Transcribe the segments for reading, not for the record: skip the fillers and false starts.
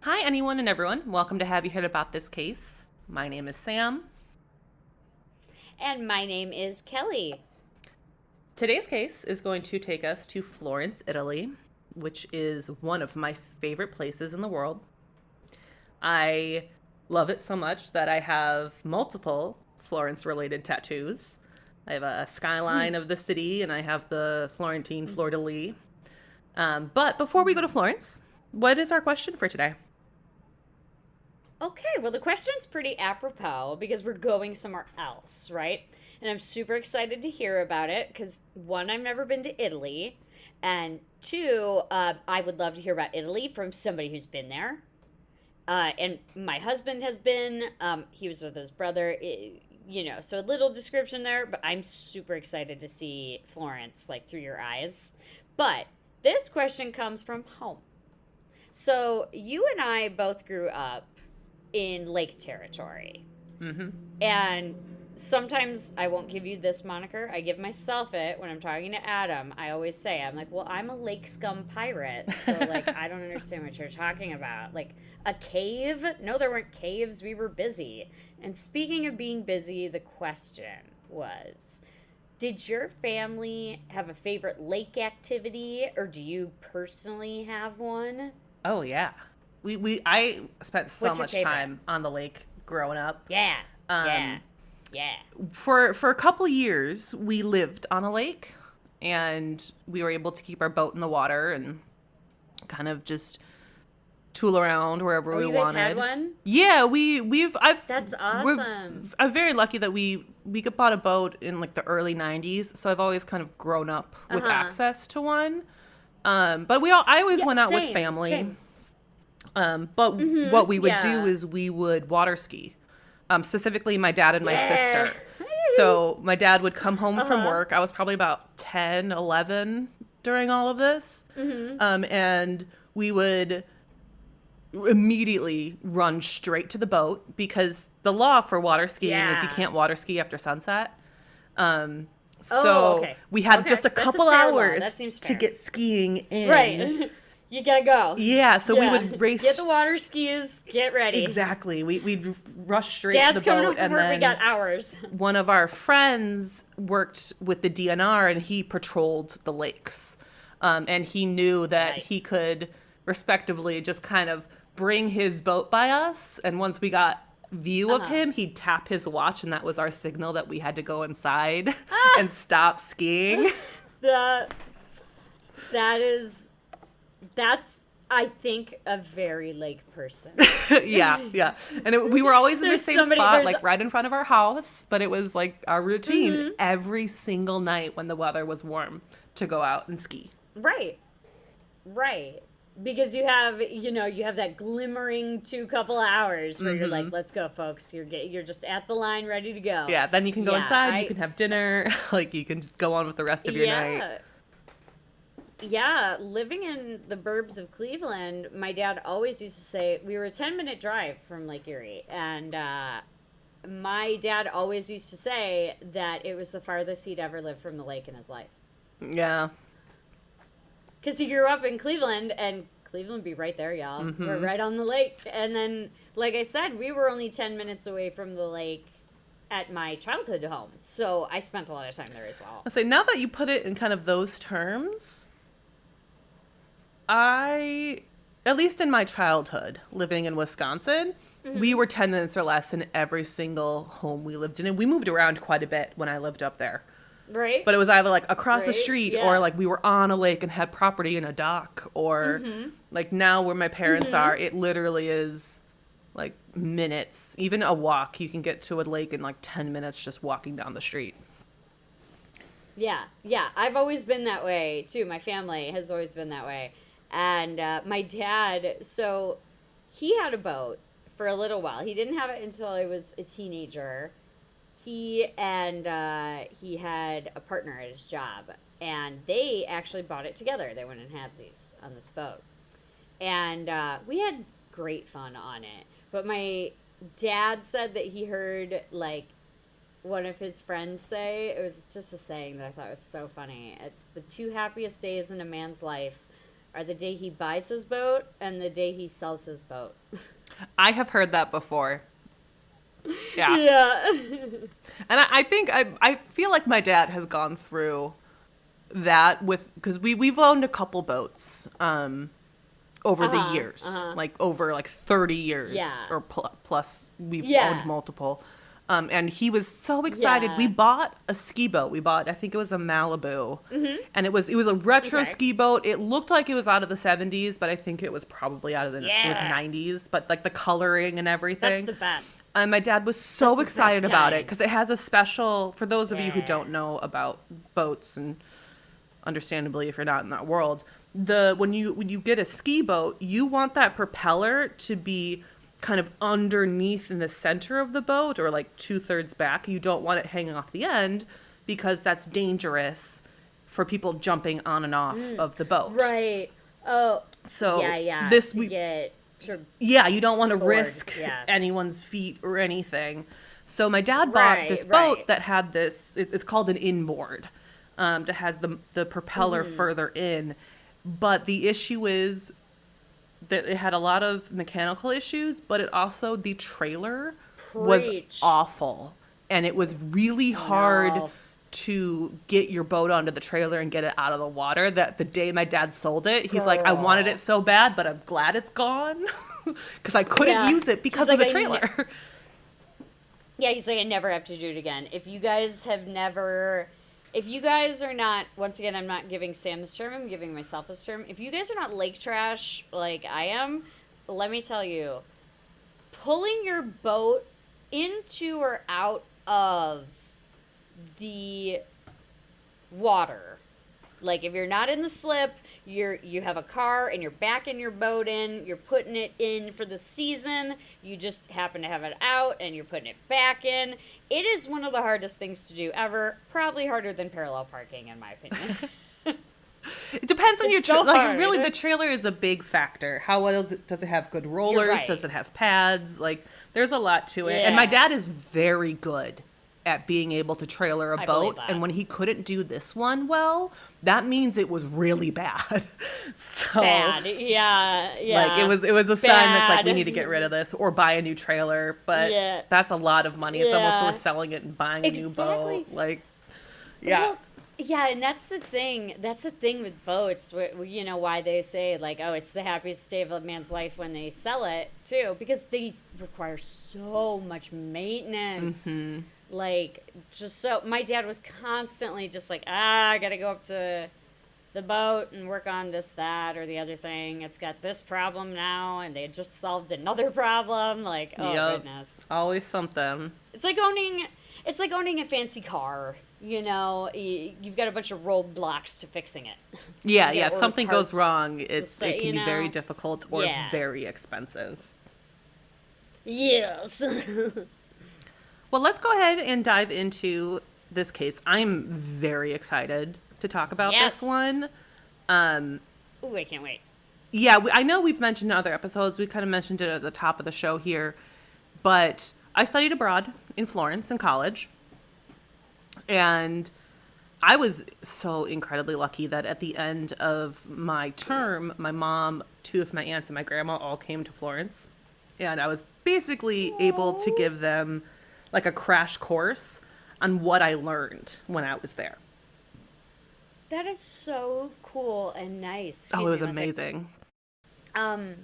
Hi, anyone and everyone. Welcome to Have You Heard About This Case? My name is Sam. And my name is Kelly. Today's case is going to take us to Florence, Italy, which is one of my favorite places in the world. I love it so much that I have multiple Florence related tattoos. I have a skyline of the city and I have the Florentine fleur de lis. But before we go to Florence, what is our question for today? Okay, well, the question's pretty apropos because we're going somewhere else, right? And I'm super excited to hear about it because, one, I've never been to Italy. And two, I would love to hear about Italy from somebody who's been there. And my husband has been, he was with his brother, so a little description there, but I'm super excited to see Florence, like, through your eyes. But this question comes from home. So you and I both grew up in lake territory. Mm-hmm. And sometimes I won't give you this moniker. I give myself it when I'm talking to Adam. I always say, I'm like, well, I'm a lake scum pirate. So, like, I don't understand what you're talking about. Like, a cave? No, there weren't caves. We were busy. And speaking of being busy, the question was, did your family have a favorite lake activity, or do you personally have one? Oh yeah. I spent so What's your much favorite? time on the lake growing up. Yeah, yeah, Um yeah. for a couple years we lived on a lake and we were able to keep our boat in the water and kind of just tool around wherever Oh, we you guys wanted. had one? Yeah, we've I've That's we're awesome. I'm very lucky that we got bought a boat in like the early 90s, so I've always kind of grown up with Uh-huh. access to one. But I always Yeah, went out with same, family. same. But what we would do Yeah. is we would water ski, specifically my dad and my Yeah. sister. So my dad would come home from Uh-huh. work. I was probably about 10, 11 during all of this. And we would immediately run straight to the boat because the law for water skiing is you Yeah. can't water ski after sunset. Um, Oh, so okay. we had Okay. just a That's a couple fair law. hours That seems to fair. get skiing in. Right. You gotta go. Yeah, so we Yeah. would race. Get the water skis. Get ready. Exactly. We'd rush straight Dad's to the coming home boat, from and work. We got then hours. one of our friends worked with the DNR, and he patrolled the lakes, and he knew that he Nice. could, respectively, just kind of bring his boat by us, and once we got view of Uh-huh. him, he'd tap his watch, and that was our signal that we had to go inside Ah! and stop skiing. That that is that's I think a very lake person. Yeah. And we were always in the There's same somebody- spot, there's- like right in front of our house, but it was like our routine every single night when the weather was warm to go out and ski. Right. Right. Because you have that glimmering couple hours where you're like, let's go, folks. You're just at the line ready to go. Yeah, then you can go Yeah, inside, you can have dinner, like you can go on with the rest of your night. Yeah. Yeah, living in the burbs of Cleveland, my dad always used to say we were a 10-minute drive from Lake Erie, and my dad always used to say that it was the farthest he'd ever lived from the lake in his life. Yeah. Because he grew up in Cleveland, and Cleveland be right there, y'all. We're right on the lake. And then, like I said, we were only 10 minutes away from the lake at my childhood home. So I spent a lot of time there as well. I'll say, now that you put it in kind of those terms, at least in my childhood, living in Wisconsin, we were 10 minutes or less in every single home we lived in. And we moved around quite a bit when I lived up there. Right? But it was either like across the Right, street yeah. or like we were on a lake and had property in a dock or like now where my parents are, it literally is like minutes, even a walk. You can get to a lake in like 10 minutes just walking down the street. Yeah, yeah. I've always been that way too. My family has always been that way. And my dad, so he had a boat for a little while. He didn't have it until I was a teenager. He had a partner at his job, and they actually bought it together. They went in halvesies on this boat, and we had great fun on it. But my dad said that he heard like one of his friends say, it was just a saying that I thought was so funny. It's the two happiest days in a man's life are the day he buys his boat and the day he sells his boat. I have heard that before. Yeah. Yeah. And I think I feel like my dad has gone through that with, because we've owned a couple boats over the years, like over like 30 years or plus we've owned multiple. And he was so excited. We bought a ski boat. I think it was a Malibu, and it was a retro ski boat. It looked like it was out of the 70s, but I think it was probably out of it was 90s. But like the coloring and everything. That's the best. And my dad was so excited about it because it has a special, for those of you who don't know about boats, and understandably if you're not in that world, when you get a ski boat, you want that propeller to be kind of underneath in the center of the boat, or like 2/3 back. You don't want it hanging off the end because that's dangerous for people jumping on and off of the boat. Right. Oh. So you don't want to risk anyone's feet or anything. So my dad bought this boat that had this. It's called an inboard. That has the propeller further in, but the issue is that it had a lot of mechanical issues, but the trailer was awful, and it was really hard to get your boat onto the trailer and get it out of the water. That the day my dad sold it, he's like, I wanted it so bad, but I'm glad it's gone because I couldn't use it because of the trailer. He's like, I never have to do it again. If you guys are not, once again, I'm not giving Sam this term, I'm giving myself this term. If you guys are not lake trash like I am, let me tell you, pulling your boat into or out of the water, like if you're not in the slip, you have a car and you're backing your boat in, you're putting it in for the season, you just happen to have it out and you're putting it back in. It is one of the hardest things to do ever, probably harder than parallel parking in my opinion. It depends on your like really the trailer is a big factor. How well does it have good rollers? Does it have pads? Like there's a lot to it. And my dad is very good at being able to trailer a boat, and when he couldn't do this one well, that means it was really bad. Like it was a sign that's like, we need to get rid of this or buy a new trailer, but that's a lot of money. It's almost worth selling it and buying a new boat. Like well, and that's the thing with boats, you know, why they say like, oh, it's the happiest day of a man's life when they sell it too, because they require so much maintenance. Like, just so my dad was constantly just like, I gotta go up to the boat and work on this, that, or the other thing. It's got this problem now, and they had just solved another problem. Like, oh goodness, always something. It's like owning a fancy car. You know, you've got a bunch of roadblocks to fixing it. If something goes wrong, it can be very difficult or very expensive. Yes. Well, let's go ahead and dive into this case. I'm very excited to talk about this one. Ooh, I can't wait. Yeah, I know we've mentioned in other episodes. We kind of mentioned it at the top of the show here. But I studied abroad in Florence in college. And I was so incredibly lucky that at the end of my term, my mom, 2 of my aunts, and my grandma all came to Florence. And I was basically able to give them like a crash course on what I learned when I was there. That is so cool and nice. It was amazing. How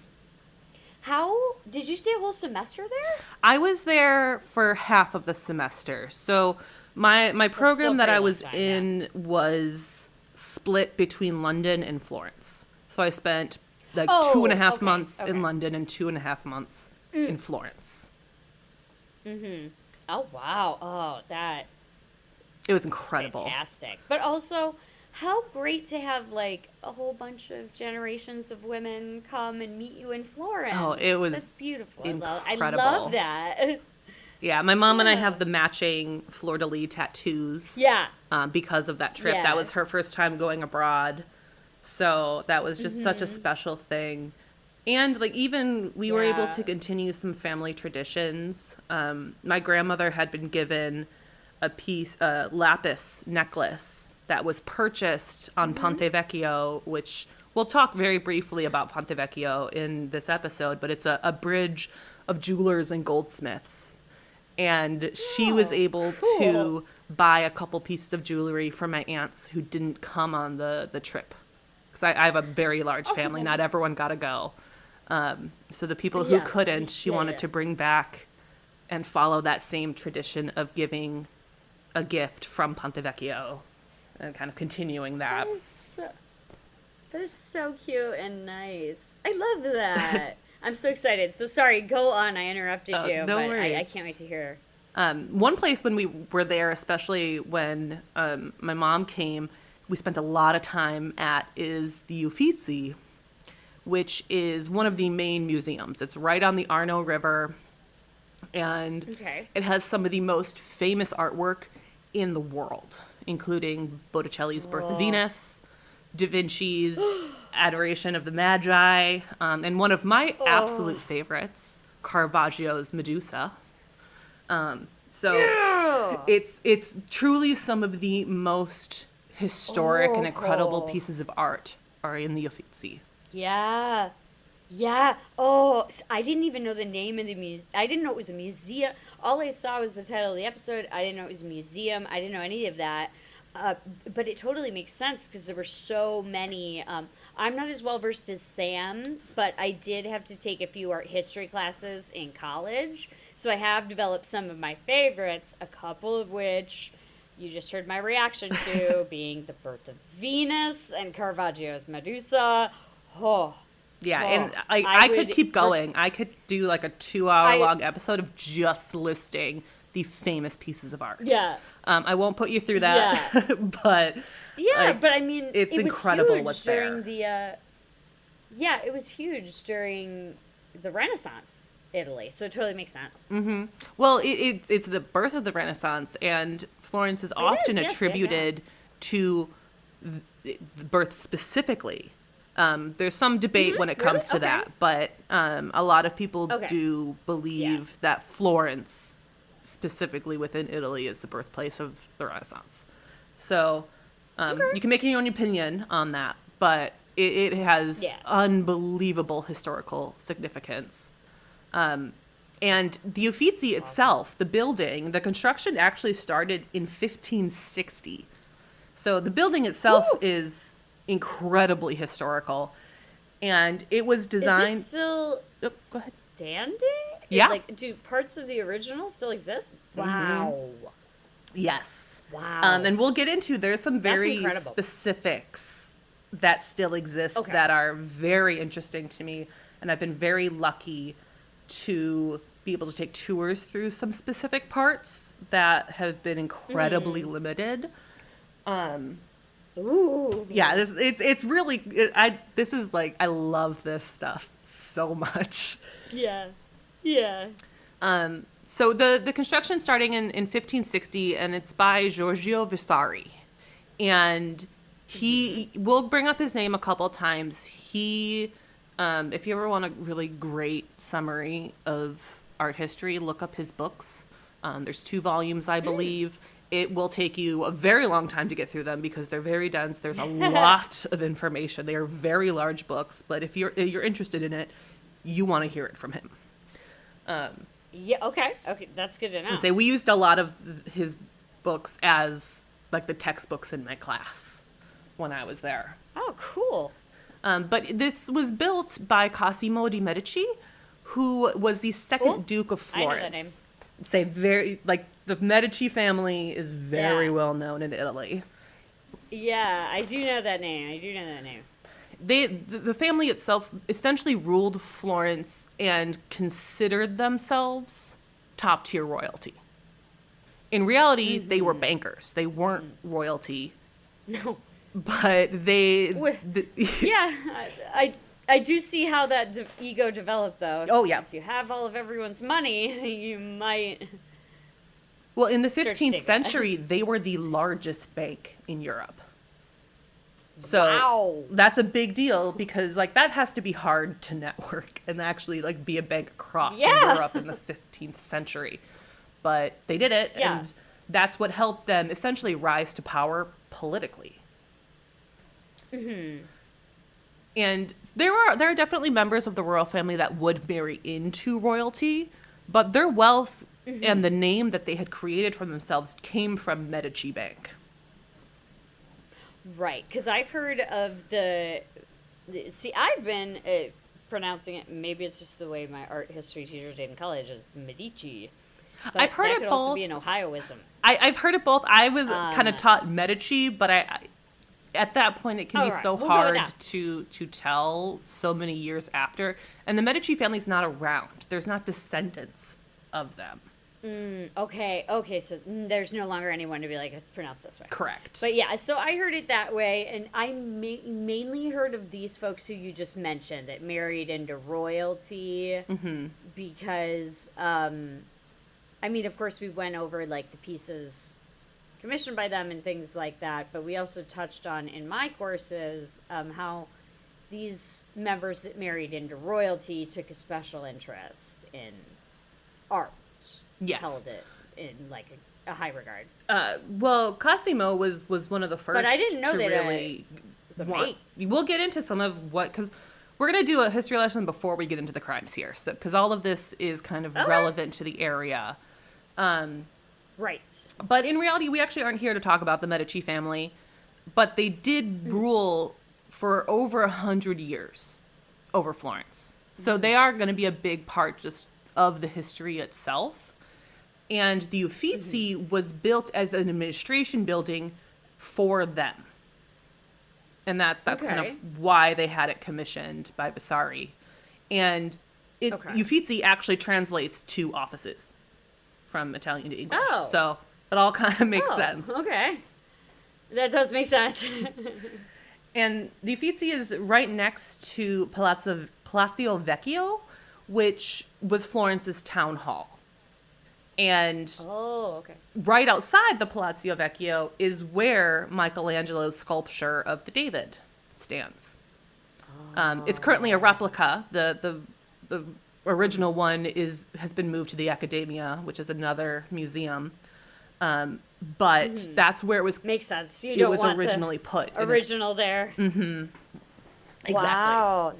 did you stay a whole semester there? I was there for half of the semester. So my program that I was in was split between London and Florence. So I spent like 2.5 months in London and 2.5 months in Florence. Oh, wow. Oh, it was incredible. Fantastic. But also, how great to have like a whole bunch of generations of women come and meet you in Florence. Oh, that's beautiful. Incredible. I love that. Yeah, my mom and I have the matching fleur-de-lis tattoos. Yeah. Because of that trip. That was her first time going abroad. So that was just such a special thing. And like even we were able to continue some family traditions. My grandmother had been given a lapis necklace that was purchased on Ponte Vecchio, which we'll talk very briefly about Ponte Vecchio in this episode, but it's a bridge of jewelers and goldsmiths. And she was able to buy a couple pieces of jewelry for my aunts who didn't come on the trip. Because I have a very large family. Not everyone got to go. So the people who couldn't, she wanted to bring back and follow that same tradition of giving a gift from Ponte Vecchio and kind of continuing that. That is so cute and nice. I love that. I'm so excited. So sorry, go on. I interrupted you, no but worries. I can't wait to hear. One place when we were there, especially when my mom came, we spent a lot of time at is the Uffizi, which is one of the main museums. It's right on the Arno River, and it has some of the most famous artwork in the world, including Botticelli's Birth of Venus, Da Vinci's Adoration of the Magi, and one of my absolute favorites, Caravaggio's Medusa. It's truly some of the most historic and incredible pieces of art are in the Uffizi. Yeah. Yeah. Oh, I didn't even know the name of the museum. I didn't know it was a museum. All I saw was the title of the episode. I didn't know it was a museum. I didn't know any of that. But it totally makes sense because there were so many. I'm not as well versed as Sam, but I did have to take a few art history classes in college. So I have developed some of my favorites, a couple of which you just heard my reaction to, being the Birth of Venus and Caravaggio's Medusa. And I could keep going. I could do like a 2-hour long episode of just listing the famous pieces of art. Yeah. I won't put you through that, but but I mean, it's it was incredible huge what's during there. It was huge during the Renaissance Italy, so it totally makes sense. Mm-hmm. Well, it's the birth of the Renaissance, and Florence is often attributed to the birth specifically. There's some debate when it comes to that, but a lot of people do believe that Florence, specifically within Italy, is the birthplace of the Renaissance. So you can make your own opinion on that, but it has unbelievable historical significance. And the Uffizi itself, the building, the construction actually started in 1560. So the building itself is incredibly historical, and it was designed. Is it still go ahead. standing? Yeah. Like, do parts of the original still exist? Wow. Mm-hmm. Yes. Wow. And we'll get into, there's some very specifics that still exist that are very interesting to me, and I've been very lucky to be able to take tours through some specific parts that have been incredibly limited. Ooh. Yeah, it's really, this is like, I love this stuff so much. Yeah. Yeah. So the construction starting in 1560, and it's by Giorgio Vasari. And we'll bring up his name a couple times. He, if you ever want a really great summary of art history, look up his books. There's 2 volumes, I believe. It will take you a very long time to get through them because they're very dense. There's a lot of information. They are very large books, but if you're interested in it, you want to hear it from him. Okay, that's good to know. We used a lot of his books as like the textbooks in my class when I was there. Oh, cool. But this was built by Cosimo de' Medici, who was the second Duke of Florence. I know that name. The Medici family is very well known in Italy. Yeah, I do know that name. The family itself essentially ruled Florence and considered themselves top tier royalty. In reality, they were bankers. They weren't royalty. No. But I do see how that ego developed, though. Oh, yeah. If you have all of everyone's money, you might... Well, in the 15th century, they were the largest bank in Europe. So that's a big deal because, that has to be hard to network and actually, be a bank across Europe in the 15th century. But they did it, and that's what helped them essentially rise to power politically. Mm-hmm. And there are definitely members of the royal family that would marry into royalty, but their wealth and the name that they had created for themselves came from Medici Bank. Right, because I've heard of see, I've been pronouncing it, maybe it's just the way my art history teacher did in college, is Medici. But I've heard that it could both. also be an Ohioism. I've heard it both. I was kind of taught Medici, but at that point it can be so hard to tell so many years after. And the Medici family's not around. There's not descendants of them. Okay, so there's no longer anyone to be like, it's pronounced this way. Correct. But yeah, so I heard it that way, and I mainly heard of these folks who you just mentioned that married into royalty because, I mean, of course, we went over like the pieces commissioned by them and things like that, but we also touched on in my courses how these members that married into royalty took a special interest in art. Yes. Held it in like a high regard. Well, Cosimo was one of the first. But I didn't know to that really We'll get into some of what, because we're gonna do a history lesson before we get into the crimes here. So because all of this is kind of relevant to the area. Right. But in reality, we actually aren't here to talk about the Medici family, but they did rule for over 100 years over Florence. So they are going to be a big part just of the history itself. And the Uffizi was built as an administration building for them. And that's kind of why they had it commissioned by Vasari. And Uffizi actually translates to offices from Italian to English. Oh. So it all kind of makes sense. Okay. That does make sense. And the Uffizi is right next to Palazzo Vecchio, which was Florence's town hall. And right outside the Palazzo Vecchio is where Michelangelo's sculpture of the David stands. It's currently a replica. The original one has been moved to the Accademia, which is another museum. But that's where it was. Makes sense. It was originally put. Original there. Mm-hmm. Exactly. Wow.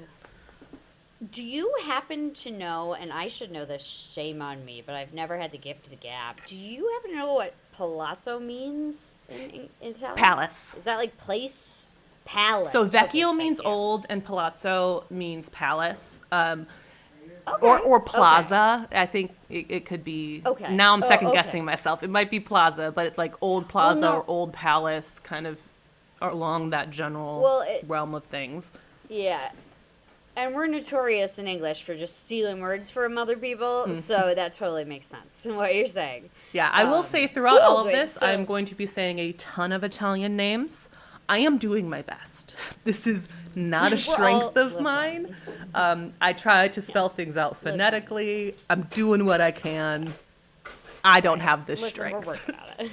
Do you happen to know, and I should know this, shame on me, but I've never had the gift of the gab. Do you happen to know what palazzo means in Italian? Palace. Is that like place? Palace. So Vecchio means old and palazzo means palace. Or plaza. I think it could be. Okay. Now I'm second guessing myself. It might be plaza, but it's like old plaza or old palace, kind of along that general realm of things. Yeah. And we're notorious in English for just stealing words from other people, so that totally makes sense in what you're saying. Yeah, I will say throughout all of this, I'm going to be saying a ton of Italian names. I am doing my best. This is not a strength of mine. I try to spell things out phonetically. I'm doing what I can. I don't have this strength. We're working on it.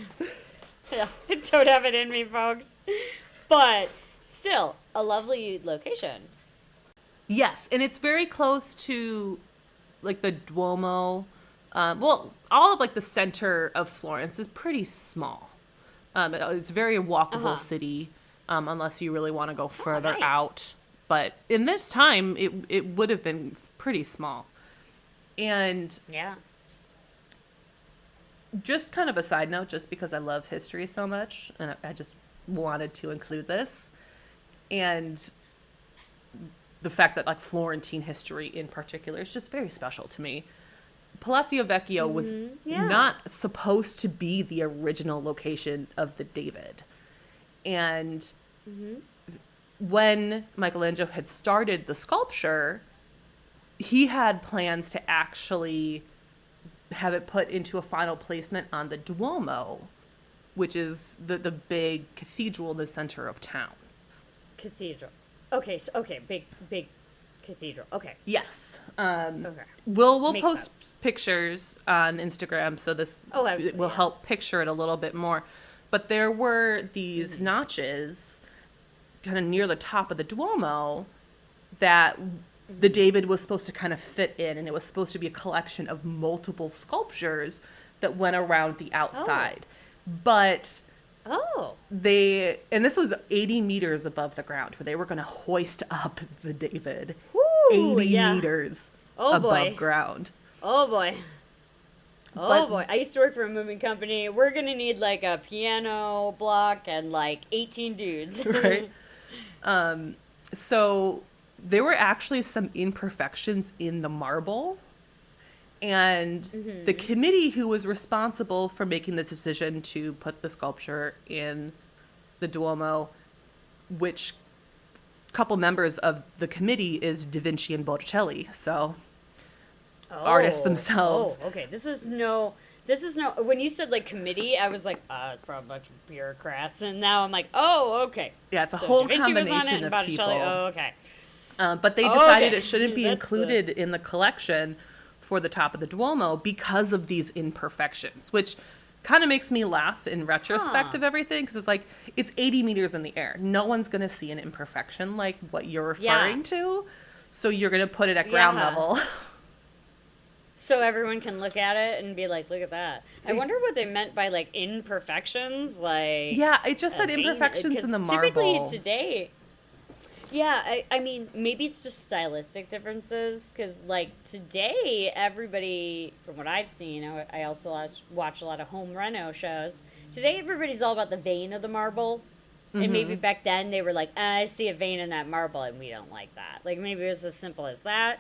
Yeah, I don't have it in me, folks. But still, a lovely location. Yes, and it's very close to, like, the Duomo. Well, all of, like, the center of Florence is pretty small. It's a very walkable city, unless you really want to go further out. But in this time, it would have been pretty small. And just kind of a side note, just because I love history so much, and I just wanted to include this. And the fact that, like, Florentine history in particular is just very special to me. Palazzo Vecchio was not supposed to be the original location of the David. And when Michelangelo had started the sculpture, he had plans to actually have it put into a final placement on the Duomo, which is the big cathedral in the center of town. Cathedral. Okay, big cathedral. Okay. Yes. We'll post sense. Pictures on Instagram, so this will help picture it a little bit more. But there were these notches kind of near the top of the Duomo that the David was supposed to kind of fit in, and it was supposed to be a collection of multiple sculptures that went around the outside. But Oh. And this was 80 meters above the ground where they were going to hoist up the David. Woo, 80 yeah. meters Oh above boy. ground. Oh boy. Oh But boy. I used to work for a moving company. We're gonna need like a piano block and like 18 dudes. right. So there were actually some imperfections in the marble, and the Mm-hmm. committee who was responsible for making the decision to put the sculpture in the Duomo, which couple members of the committee is Da Vinci and Botticelli, so artists Oh. themselves. Oh, okay. This is no when you said like committee, I was like, it's probably a bunch of bureaucrats, and now I'm like, oh, okay. Yeah, it's a So Da whole Vinci was on it combination and of Botticelli. people. Oh, okay. But they Oh, decided okay. it shouldn't be That's included in the collection for the top of the Duomo because of these imperfections, which kind of makes me laugh in retrospect huh. of everything, because it's like it's 80 meters in the air. No one's going to see an imperfection like what you're Yeah. referring to. So you're going to put it at ground Yeah. level. So everyone can look at it and be like, look at that. I wonder what they meant by like imperfections, like Yeah, it just a said vein, imperfections in because the typically marble. today, yeah, I mean, maybe it's just stylistic differences, because like today, everybody, from what I've seen, I also watch a lot of home reno shows. Today, everybody's all about the vein of the marble. And maybe Hmm. back then they were like, I see a vein in that marble and we don't like that. Like maybe it was as simple as that.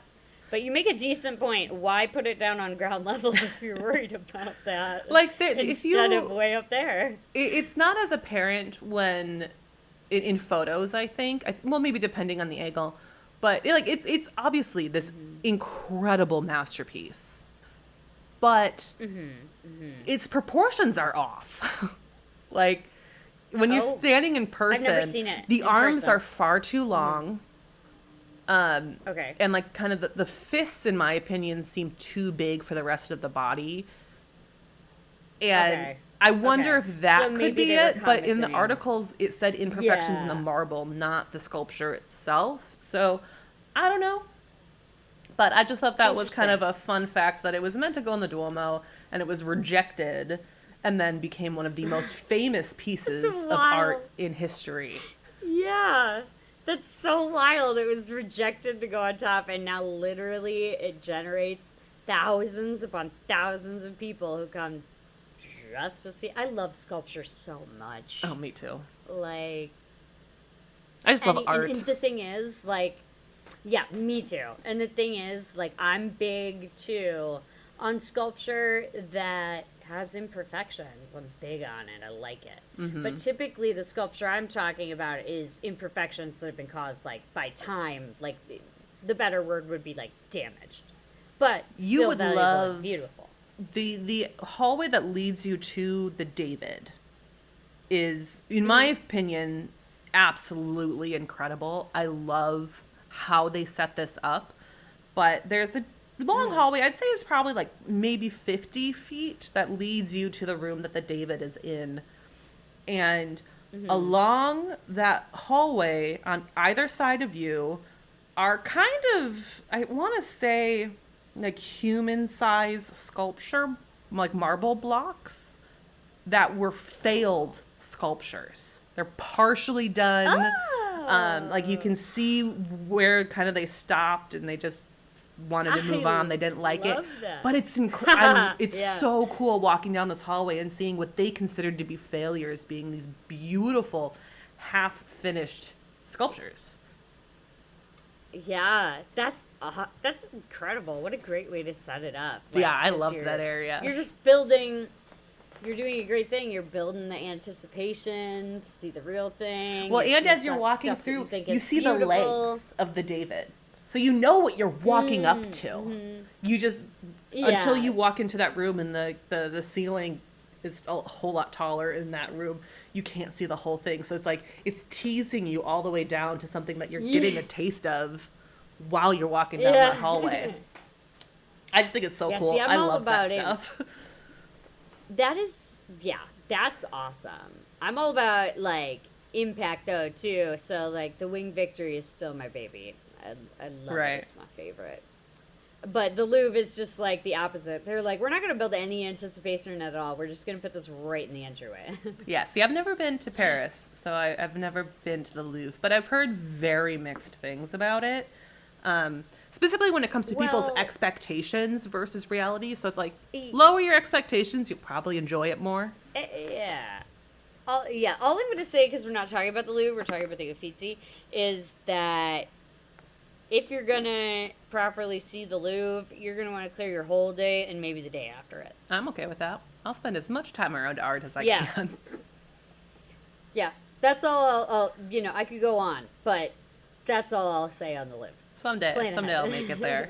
But you make a decent point. Why put it down on ground level if you're worried about that Like, if instead of you, way up there? it's not as apparent when in photos, I think. Well, maybe depending on the angle, but like it's obviously this Mm-hmm. incredible masterpiece, but Mm-hmm. Mm-hmm. its proportions are off. Like when you're Oh, standing in I've never person, seen it the in arms are person. far too Mm-hmm. long. Um, Okay. and like kind of the fists, in my opinion, seem too big for the rest of the body. And Okay. I wonder Okay. if So that could maybe be they were it, but in the commenting. articles it said imperfections in the Yeah. marble, not the sculpture itself. So I don't know. But I just thought that was kind of Interesting. a fun fact that it was meant to go in the Duomo and it was rejected and then became one of the most famous That's pieces of wild. art in history. Yeah. That's so wild. It was rejected to go on top, and now literally it generates thousands upon thousands of people who come just to see. I love sculpture so much. Oh, me too. Like, I just love and art. the thing is, like, yeah, me too. And the thing is, like, I'm big too on sculpture that has imperfections. I'm big on it. I like it. But Hmm. typically, the sculpture I'm talking about is imperfections that have been caused, like, by time. Like, the better word would be, like, damaged. But You still would valuable and love beautiful. the hallway that leads you to the David is, in my Hmm. opinion, absolutely incredible. I love how they set this up. But there's a long Hmm. hallway. I'd say it's probably like maybe 50 feet that leads you to the room that the David is in. And Hmm. along that hallway on either side of you are kind of, I want to say, like human size sculpture, like marble blocks that were failed sculptures. They're partially done. Like you Oh, can see where kind of they stopped and they just wanted to move on. I They didn't like it, love that. but it's Yeah. so cool walking down this hallway and seeing what they considered to be failures being these beautiful, half finished sculptures. Yeah, that's incredible. What a great way to set it up. Yeah, Like, I 'cause loved that area. you're just building. You're doing a great thing. You're building the anticipation to see the real thing. Well, You're and seeing as you're walking stuff that you through, think you is see the beautiful. legs of the David. So you know what you're walking up to. Mm-hmm. You just, until Yeah, you walk into that room and the ceiling is a whole lot taller in that room, you can't see the whole thing. So it's like, it's teasing you all the way down to something that you're getting yeah, a taste of while you're walking down that yeah. hallway. I just think it's so Yeah. cool. See, I I'm all love that about it. stuff. That is, yeah, that's awesome. I'm all about like impact though too. So like the Wing Victory is still my baby. I love it. Right. It's my favorite. But the Louvre is just like the opposite. They're like, we're not going to build any anticipation at all. We're just going to put this right in the entryway. Yeah, see, I've never been to Paris, so I've never been to the Louvre, but I've heard very mixed things about it. Specifically when it comes to people's expectations versus reality. So it's like, lower your expectations, you'll probably enjoy it more. Yeah. All I'm going to say, because we're not talking about the Louvre, we're talking about the Uffizi, is that if you're going to properly see the Louvre, you're going to want to clear your whole day and maybe the day after it. I'm okay with that. I'll spend as much time around art as I can. Yeah. That's all I could go on, but that's all I'll say on the Louvre. Someday I'll make it there.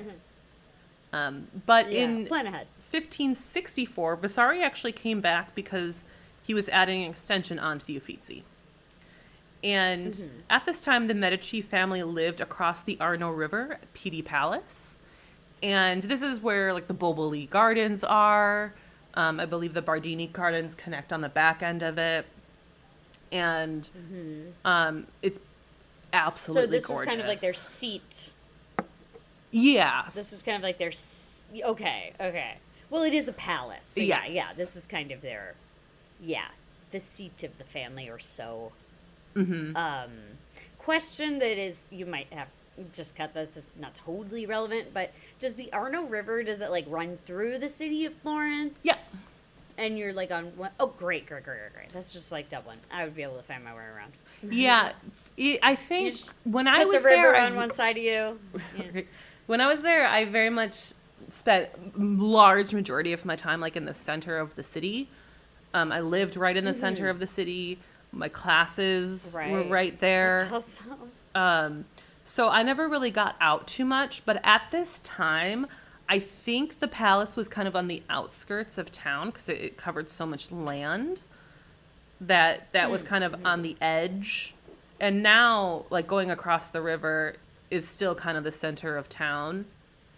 But in plan ahead. 1564, Vasari actually came back because he was adding an extension onto the Uffizi. And at this time, the Medici family lived across the Arno River at Pitti Palace. And this is where, like, the Bulbuli Gardens are. I believe the Bardini Gardens connect on the back end of it. And it's absolutely gorgeous. So this was kind of like their seat. Yeah. This was kind of like their... Okay. Well, it is a palace. So yes. Yeah, this is kind of their... Yeah, the seat of the family or so. Question that is... You might have just cut this. It's not totally relevant, but does the Arno River, does it, like, run through the city of Florence? Yes. And you're, like, on... Oh, great. That's just like Dublin. I would be able to find my way around. Yeah. I think when I was there... Put the river there... on one side of you. Yeah. When I was there, I very much spent large majority of my time, like, in the center of the city. I lived right in the center of the city. My classes were right there. That's awesome. So I never really got out too much. But at this time, I think the palace was kind of on the outskirts of town because it covered so much land that was kind of on the edge. And now, like, going across the river is still kind of the center of town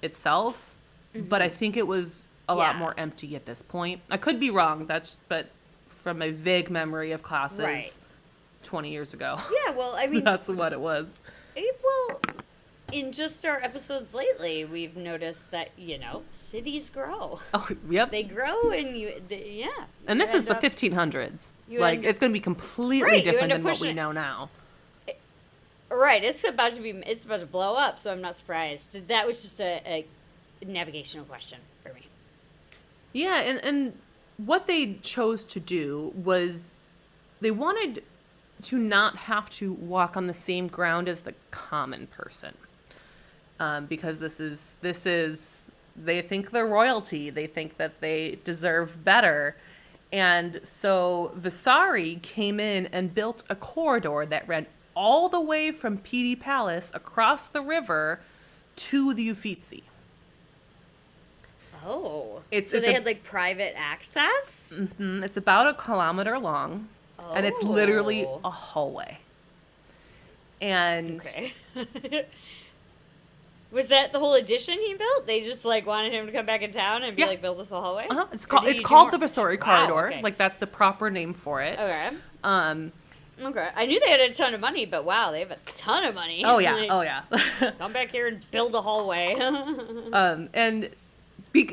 itself. But I think it was a lot more empty at this point. I could be wrong. But from my vague memory of classes 20 years ago. Yeah, well, I mean... that's what it was. Well, in just our episodes lately, we've noticed that, cities grow. Oh, yep. They grow and And this is the 1500s. Like, it's going to be completely different than what we know now. Right, it's about to blow up, so I'm not surprised. That was just a navigational question for me. Yeah, and what they chose to do was they wanted to not have to walk on the same ground as the common person. Because this is they think they're royalty. They think that they deserve better. And so Vasari came in and built a corridor that ran all the way from Pitti Palace across the river to the Uffizi. Oh. So they had, like, private access? It's about 1 kilometer long. Oh. And it's literally a hallway. And... Okay. Was that the whole addition he built? They just, like, wanted him to come back in town and be like, build us a hallway? It's called the Vasari Corridor. Okay. Like, that's the proper name for it. Okay. Okay. I knew they had a ton of money, but wow, they have a ton of money. Oh, yeah. Come back here and build a hallway. And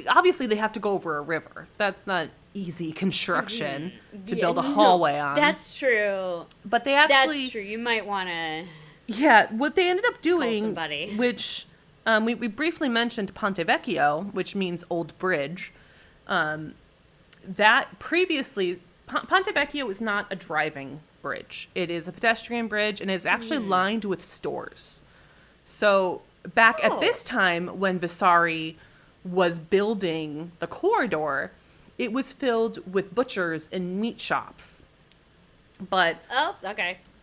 obviously they have to go over a river. That's not easy construction to build a hallway on. That's true. But they actually... That's true. You might want to... Yeah, what they ended up doing, call somebody. Which we briefly mentioned Ponte Vecchio, which means Old Bridge. That previously... Ponte Vecchio is not a driving bridge. It is a pedestrian bridge and is actually lined with stores. So back at this time when Vasari was building the corridor, it was filled with butchers and meat shops. But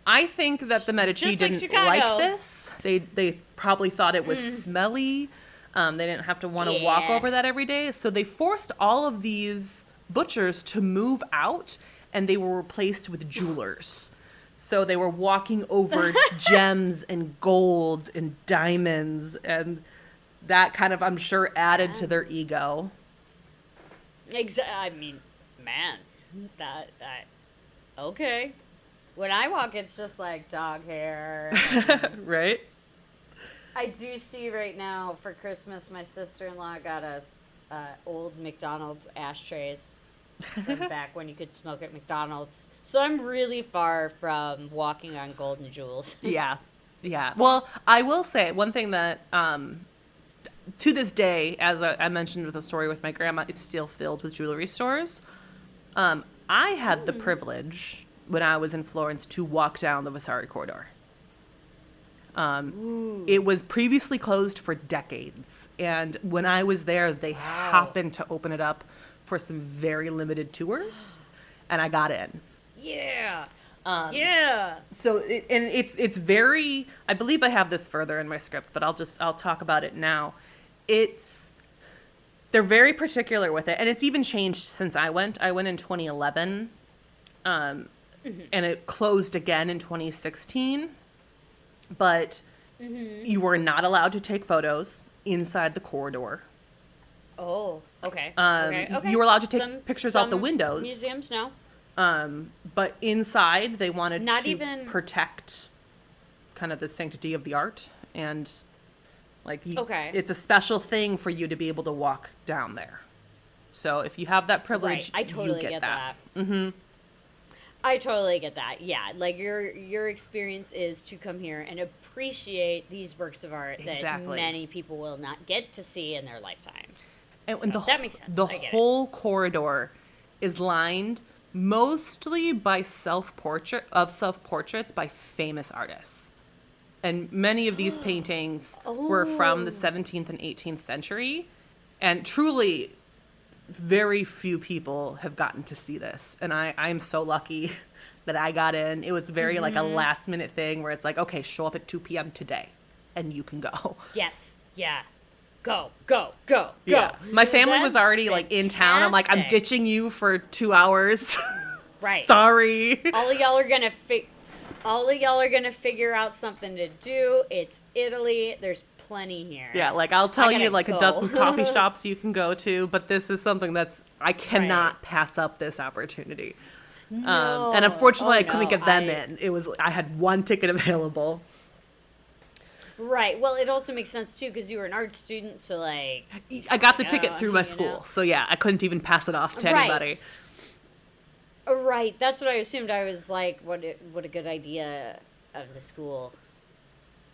I think that the Medici didn't like this. They probably thought it was smelly. They didn't have to want to walk over that every day. So they forced all of these butchers to move out, and they were replaced with jewelers. So they were walking over gems and gold and diamonds, and that kind of, I'm sure, added to their ego. I mean, man, that okay. When I walk, it's just like dog hair. Right? I do see right now for Christmas, my sister-in-law got us old McDonald's ashtrays from back when you could smoke at McDonald's. So I'm really far from walking on golden jewels. Yeah. Yeah. Well, I will say one thing that to this day, as I mentioned with the story with my grandma, it's still filled with jewelry stores. I had the privilege when I was in Florence to walk down the Vasari corridor. It was previously closed for decades. And when I was there, they happened to open it up for some very limited tours. And I got in. Yeah. Yeah. So it's very, I believe I have this further in my script, but I'll talk about it now. They're very particular with it, and it's even changed since I went. I went in 2011, and it closed again in 2016. But you were not allowed to take photos inside the corridor. Oh, okay. Okay. You were allowed to take pictures out the windows. Museums, no. But inside, they wanted Not to even... protect kind of the sanctity of the art, and like it's a special thing for you to be able to walk down there. So if you have that privilege, I totally you get that. I totally get that. Yeah, like your experience is to come here and appreciate these works of art that many people will not get to see in their lifetime. And so that makes sense. The whole corridor is lined mostly by self-portraits by famous artists. And many of these paintings were from the 17th and 18th century. And truly, very few people have gotten to see this. And I'm so lucky that I got in. It was very like a last minute thing where it's like, okay, show up at 2 p.m. today and you can go. Yes. Yeah. Go. Yeah. My family was already like in town. I'm like, I'm ditching you for 2 hours. Right. Sorry. All of y'all are gonna figure out something to do. It's Italy. There's plenty here. Yeah, like I'll tell you like a dozen coffee shops you can go to, but this is something I cannot pass up this opportunity. No. And unfortunately, I couldn't get them in. I had one ticket available. Right. Well, it also makes sense too because you were an art student, so like I got the ticket through my school, so yeah, I couldn't even pass it off to anybody. Right. That's what I assumed. I was like, what a good idea of the school.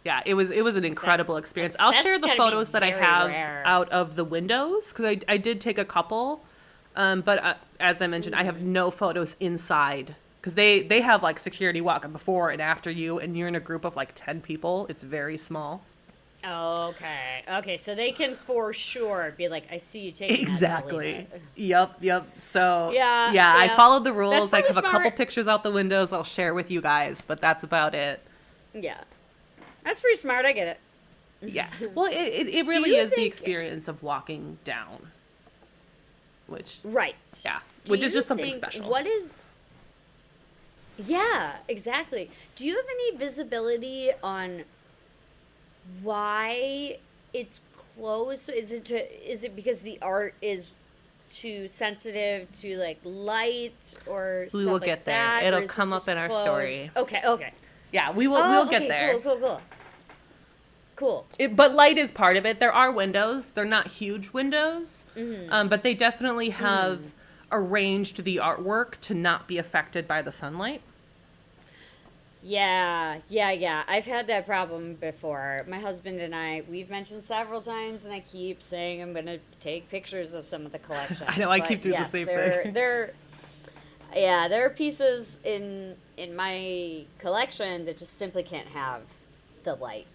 Yeah, it was an incredible experience. I'll share the photos that I have out of the windows because I did take a couple, but as I mentioned, I have no photos inside because they have like security walking before and after you, and you're in a group of like 10 people. It's very small. Okay, so they can for sure be like, I see you taking exactly. Yep. So yeah, I followed the rules. I have smart. a couple pictures out the windows. I'll share with you guys, but that's about it. Yeah, that's pretty smart. I get it. Yeah. Well, it really is the experience of walking down, which which is just something special. What is? Yeah, exactly. Do you have any visibility on why it's closed? Is it because the art is too sensitive to like light or we stuff will like get there. that, It'll come up in our story. Okay. Yeah, we'll get there. Cool. But light is part of it. There are windows. They're not huge windows, but they definitely have arranged the artwork to not be affected by the sunlight. Yeah. I've had that problem before. My husband and we've mentioned several times, and I keep saying I'm going to take pictures of some of the collection. I know, I keep doing the same thing. There are pieces in my collection that just simply can't have the light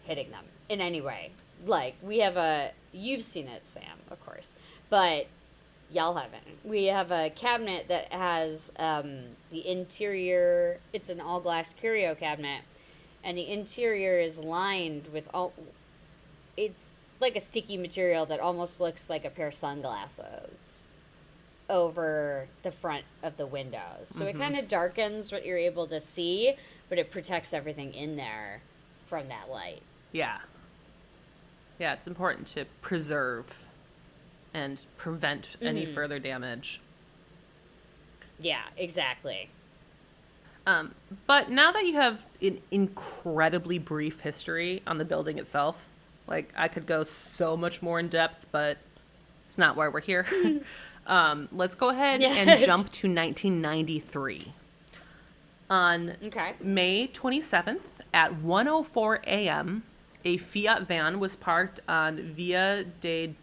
hitting them in any way. Like, you've seen it, Sam, of course, but y'all haven't. We have a cabinet that has the interior. It's an all glass curio cabinet, and the interior is lined with it's like a sticky material that almost looks like a pair of sunglasses over the front of the windows. So it kind of darkens what you're able to see, but it protects everything in there from that light. Yeah, it's important to preserve and prevent any further damage. Yeah, exactly. But now that you have an incredibly brief history on the building itself, like I could go so much more in depth, but it's not why we're here. Let's go ahead and jump to 1993. On May 27th at 1:04 a.m., a Fiat van was parked on Via de...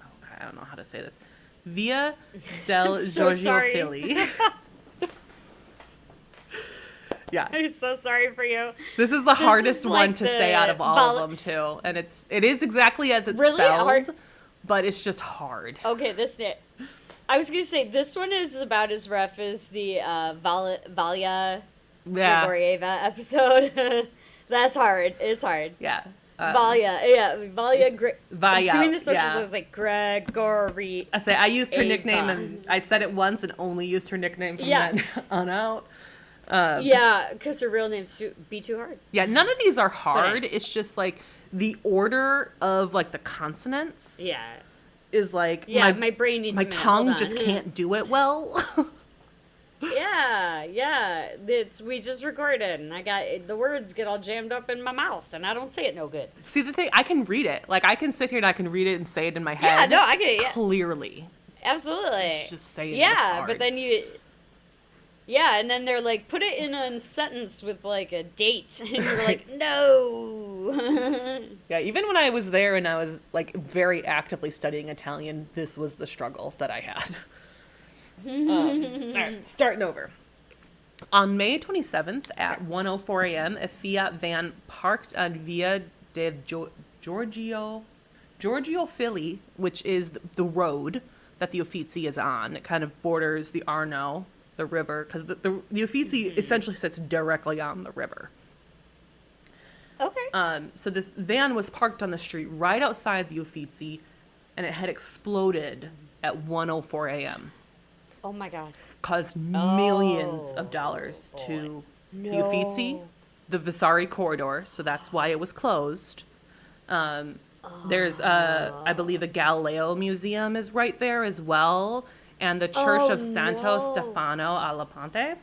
Oh, I don't know how to say this. Via del Giorgio Fili. Yeah. I'm so sorry for you. This is the hardest one to say out of all of them, too. And it is exactly as it's spelled, hard? But it's just hard. Okay, I was going to say, this one is about as rough as the Valia Gregorieva episode. That's hard. It's hard. Yeah. Valia. Doing the socials, yeah. I was like, Gregory. I used her nickname, and I said it once and only used her nickname from then on out. Because her real name's be too hard. Yeah, none of these are hard. It's just like the order of like the consonants. Yeah. Is like my brain needs my tongue just can't do it well. Yeah. We just recorded, and I got the words get all jammed up in my mouth, and I don't say it no good. See, the thing, I can read it. Like I can sit here and I can read it and say it in my head. Yeah, no, I get it. Clearly. Absolutely. It's just say it. Yeah, but then and then they're like, put it in a sentence with like a date, and you're like, no. Yeah, even when I was there and I was like very actively studying Italian, this was the struggle that I had. All right, starting over. On May 27th at 1:04 a.m., a Fiat van parked on Via de Giorgio Fili, which is the road that the Uffizi is on. It kind of borders the Arno, the river, because the Uffizi essentially sits directly on the river. Okay. So this van was parked on the street right outside the Uffizi, and it had exploded at 1:04 a.m. Oh my God. Caused millions of dollars to the Uffizi, the Vasari corridor, so that's why it was closed. There's, I believe, the Galileo Museum is right there as well, and the Church of Santo Stefano alla Ponte.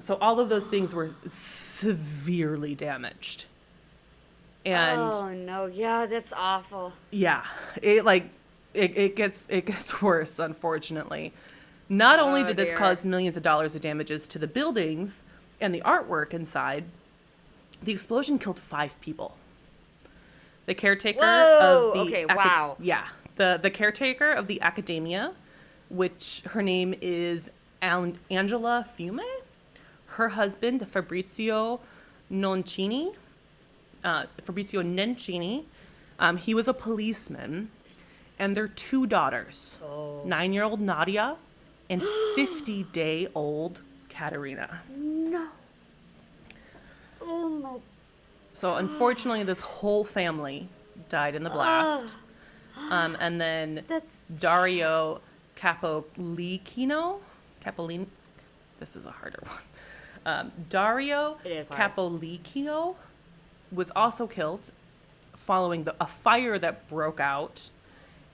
So all of those things were severely damaged. And yeah, that's awful. Yeah, it gets worse, unfortunately. Not only did this cause millions of dollars of damages to the buildings and the artwork inside, the explosion killed 5 people. The caretaker of the the caretaker of the Accademia, which her name is Angela Fiume, her husband Fabrizio Nencini, he was a policeman, and their 2 daughters, 9-year-old Nadia and 50-day-old Katerina. No. Oh my. So unfortunately, this whole family died in the blast. And then Dario Capolicchino, this is a harder one. Dario Capolicchino was also killed following a fire that broke out.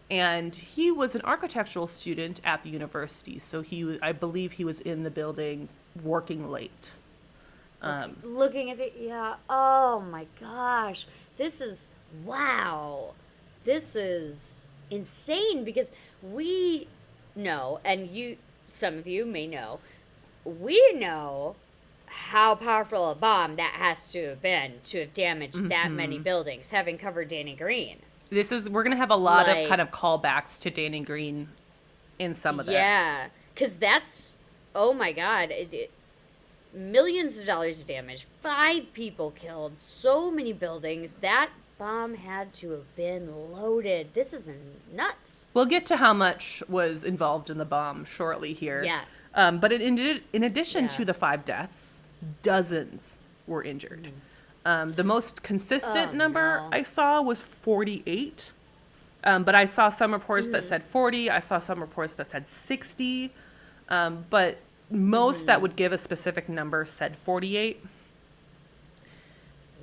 And he was an architectural student at the university, so I believe he was in the building working late. Looking at oh my gosh, this is insane, because we know, and some of you may know, we know how powerful a bomb that has to have been to have damaged that many buildings, having covered Danny Green. We're going to have a lot of kind of callbacks to Danny Green in some of this. Yeah, because that's, oh my God, millions of dollars of damage, 5 people killed, so many buildings. That bomb had to have been loaded. This is nuts. We'll get to how much was involved in the bomb shortly here. Yeah. But in addition to the 5 deaths, dozens were injured. The most consistent number I saw was 48. But I saw some reports that said 40. I saw some reports that said 60. But most that would give a specific number said 48.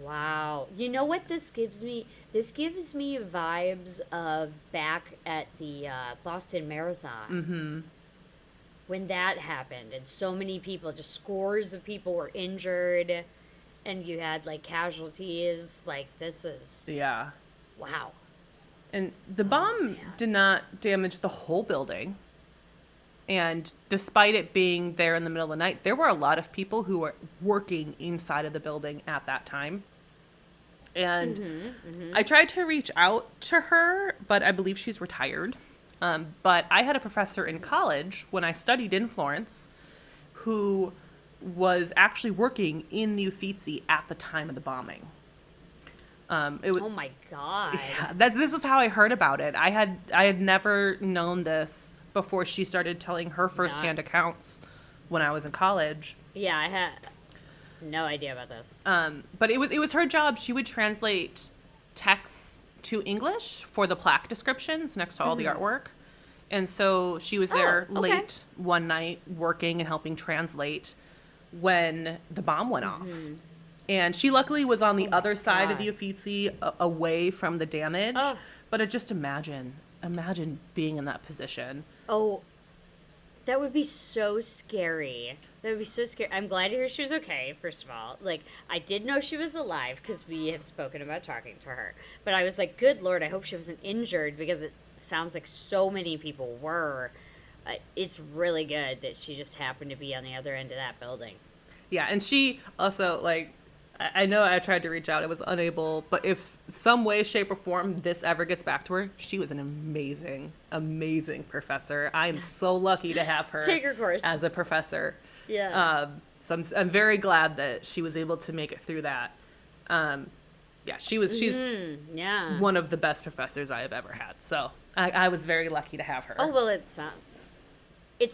Wow. You know what this gives me? This gives me vibes of back at the Boston Marathon. when that happened and so many people, just scores of people were injured and you had like casualties, like this is Yeah. wow. And the Oh bomb man. did not damage the whole building. And despite it being there in the middle of the night, there were a lot of people who were working inside of the building at that time. And I tried to reach out to her, but I believe she's retired. But I had a professor in college when I studied in Florence who was actually working in the Uffizi at the time of the bombing. It was, Oh my god. yeah, this is how I heard about it. I had never known this before she started telling her firsthand Not accounts when I was in college. Yeah, I had no idea about this. But it was her job. She would translate texts to English for the plaque descriptions next to all the artwork. And so she was there Oh, okay. late one night working and helping translate when the bomb went off. And she luckily was on the other side of the God. Uffizi, away from the damage. Oh. But just imagine being in that position. Oh, that would be so scary. That would be so scary. I'm glad to hear she was okay, first of all. Like, I did know she was alive because we have spoken about talking to her. But I was like, good Lord, I hope she wasn't injured because it sounds like so many people were. It's really good that she just happened to be on the other end of that building. Yeah, and she also, like, I know I tried to reach out, I was unable, but if some way, shape, or form this ever gets back to her, she was an amazing, amazing professor. I am so lucky to have her Take her course. as a professor. Yeah. So I'm very glad that she was able to make it through that. Yeah, she's Yeah. one of the best professors I have ever had. So I was very lucky to have her. Oh, well, it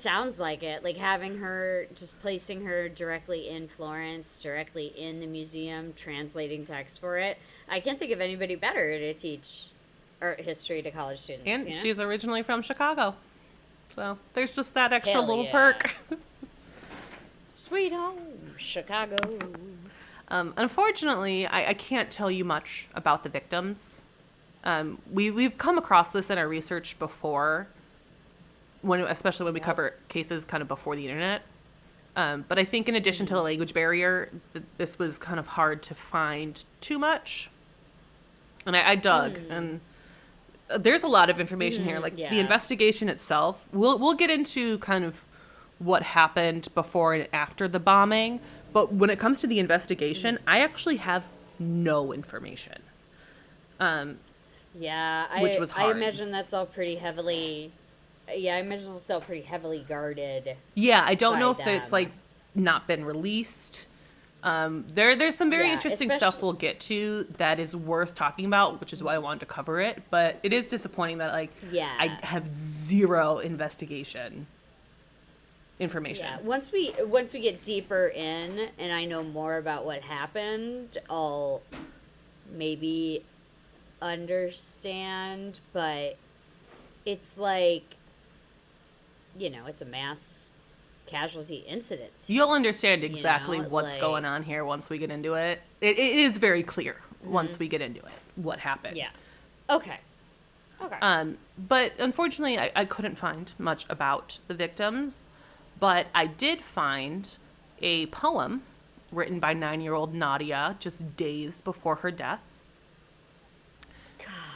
sounds like it. Like having her, just placing her directly in Florence, directly in the museum, translating text for it. I can't think of anybody better to teach art history to college students. And you know? she's originally from Chicago. So there's just that extra Hell little yeah. perk. Sweet home, Chicago. Unfortunately, I can't tell you much about the victims. We've come across this in our research before, especially when we cover cases kind of before the internet. But I think in addition to the language barrier, this was kind of hard to find too much. And I dug, and there's a lot of information here. Like yeah. the investigation itself, we'll get into kind of what happened before and after the bombing. But when it comes to the investigation, I actually have no information. Yeah, Which was I hard. imagine that's all pretty heavily. Yeah, I imagine it's all pretty heavily guarded. Yeah, I don't by know if it's them. like not been released. There's some very Yeah, interesting stuff especially- we'll get to that is worth talking about, which is why I wanted to cover it. But it is disappointing that like Yeah. I have zero investigation information. Yeah, once we get deeper in and I know more about what happened, I'll maybe understand, but it's like, it's a mass casualty incident. You'll understand exactly know, what's like- going on here once we get into it. It is very clear once we get into it what happened. Yeah. Okay. But unfortunately, I couldn't find much about the victims. But I did find a poem written by 9-year-old Nadia just days before her death.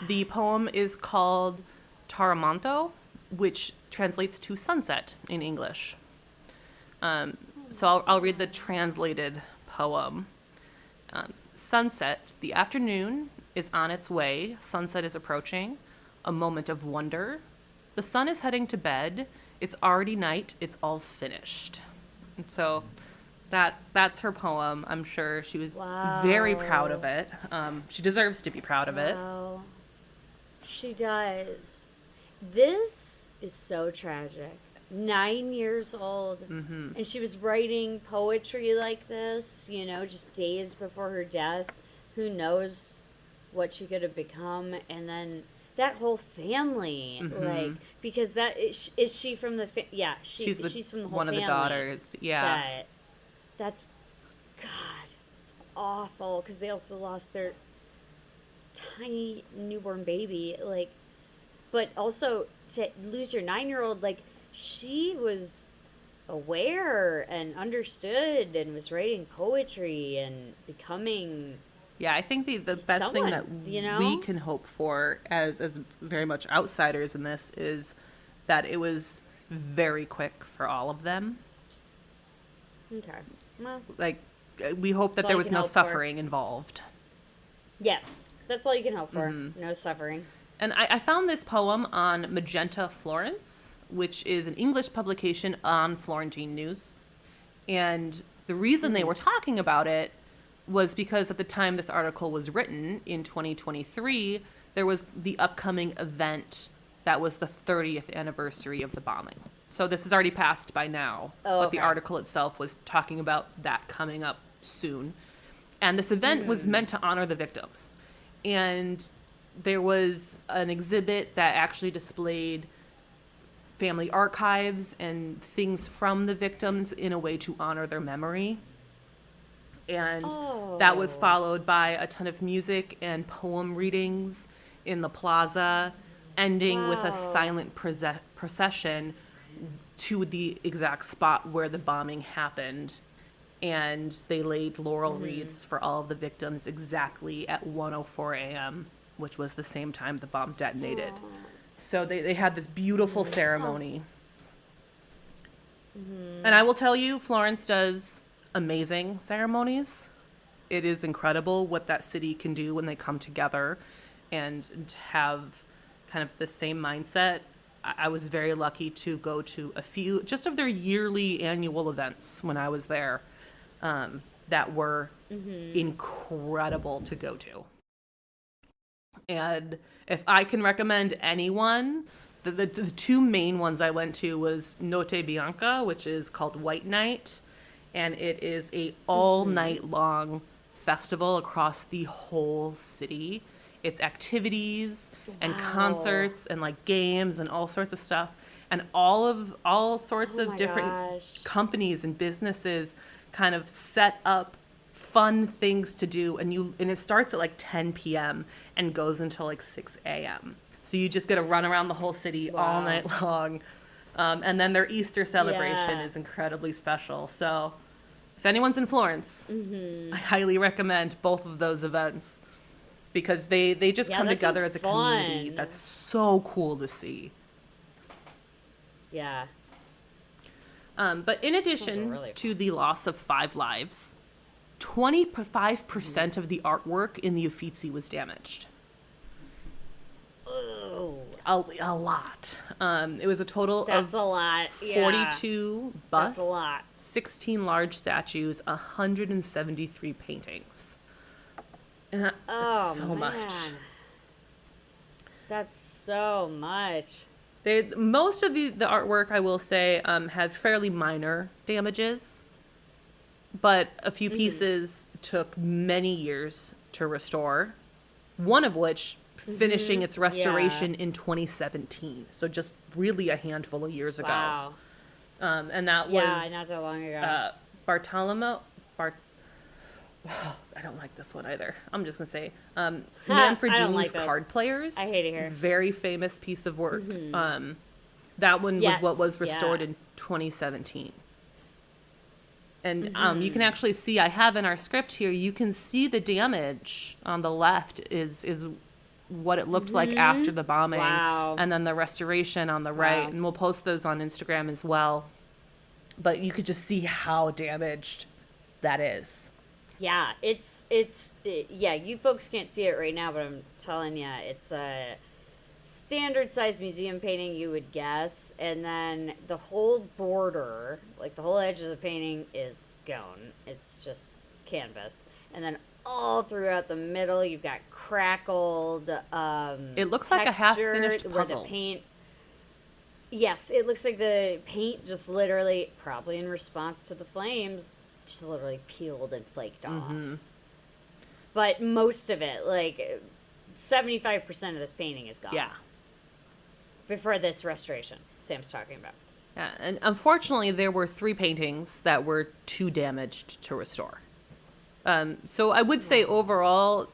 The poem is called Taramanto, which translates to sunset in English. So I'll read the translated poem. Sunset, the afternoon is on its way. Sunset is approaching, a moment of wonder. The sun is heading to bed. It's already night. It's all finished. And so that's her poem. I'm sure she was very proud of it. She deserves to be proud of it. Wow. She does. This is so tragic. 9 years old. And she was writing poetry like this, just days before her death. Who knows what she could have become. And then that whole family, like, because that is she from the she's from the whole one family. of the daughters. Yeah. That's awful because they also lost their tiny newborn baby, like, but also to lose your 9-year-old, like, she was aware and understood and was writing poetry and becoming Yeah, I think the best thing that someone, we can hope for as very much outsiders in this is that it was very quick for all of them. Okay. Well, Like, we hope that's that all there you was can no hope for. suffering involved. Yes, that's all you can hope for. No suffering. And I found this poem on Magenta Florence, which is an English publication on Florentine news. And the reason they were talking about it was because at the time this article was written in 2023, there was the upcoming event that was the 30th anniversary of the bombing. So this has already passed by now, Oh, but the okay. article itself was talking about that coming up soon. And this event was meant to honor the victims. And there was an exhibit that actually displayed family archives and things from the victims in a way to honor their memory. And that was Oh. followed by a ton of music and poem readings in the plaza, ending with a Wow. silent procession to the exact spot where the bombing happened. And they laid laurel wreaths for all of the victims exactly at 1:04 a.m., which was the same time the bomb detonated. So they had this beautiful ceremony. And I will tell you, Florence does amazing ceremonies. It is incredible what that city can do when they come together and have kind of the same mindset. I was very lucky to go to a few just of their yearly annual events when I was there, that were incredible to go to. And if I can recommend anyone, the two main ones I went to was Notte Bianca, which is called White Night, and it is a all night long festival across the whole city. It's activities and concerts and like games and all sorts of stuff, and all sorts Oh of my different gosh. companies and businesses kind of set up fun things to do, and it starts at like 10 p.m. and goes until like 6 a.m. So you just get to run around the whole city all Wow. night long. And then their Easter celebration Yeah. is incredibly special. So if anyone's in Florence, I highly recommend both of those events because they just Yeah, come that together sounds as a community. fun. That's so cool to see. Yeah. But in addition really to the loss of 5 lives, 25% of the artwork in the Uffizi was damaged. Oh, A lot. It was a total that's of a lot. Yeah. 42 busts, That's a lot. 16 large statues, 173 paintings. Oh, It's so man. much. That's so much. Most of the artwork, I will say, had fairly minor damages, but a few pieces took many years to restore, one of which finishing its restoration in 2017. So just really a handful of years ago. Wow. And that Yeah, was not that long ago. Bartolomeo. I don't like this one either. I'm just gonna say Manfredini's I don't like this. Card Players. I hate it here. Very famous piece of work. That one was what was Yes, restored yeah. in 2017. And you can actually see, I have in our script here, you can see the damage on the left is what it looked like after the bombing. Wow. And then the restoration on the right. Wow. And we'll post those on Instagram as well. But you could just see how damaged that is. Yeah, yeah, you folks can't see it right now, but I'm telling you, it's a standard size museum painting you would guess, and then the whole border, like the whole edge of the painting is gone. It's just canvas. And then all throughout the middle, you've got crackled It looks like a texture half-finished where the puzzle. paint. Yes, it looks like the paint just literally, probably in response to the flames, just literally peeled and flaked off. But most of it, like 75% of this painting is gone. Yeah. Before this restoration Sam's talking about. Yeah, and unfortunately, there were 3 paintings that were too damaged to restore. So I would say overall,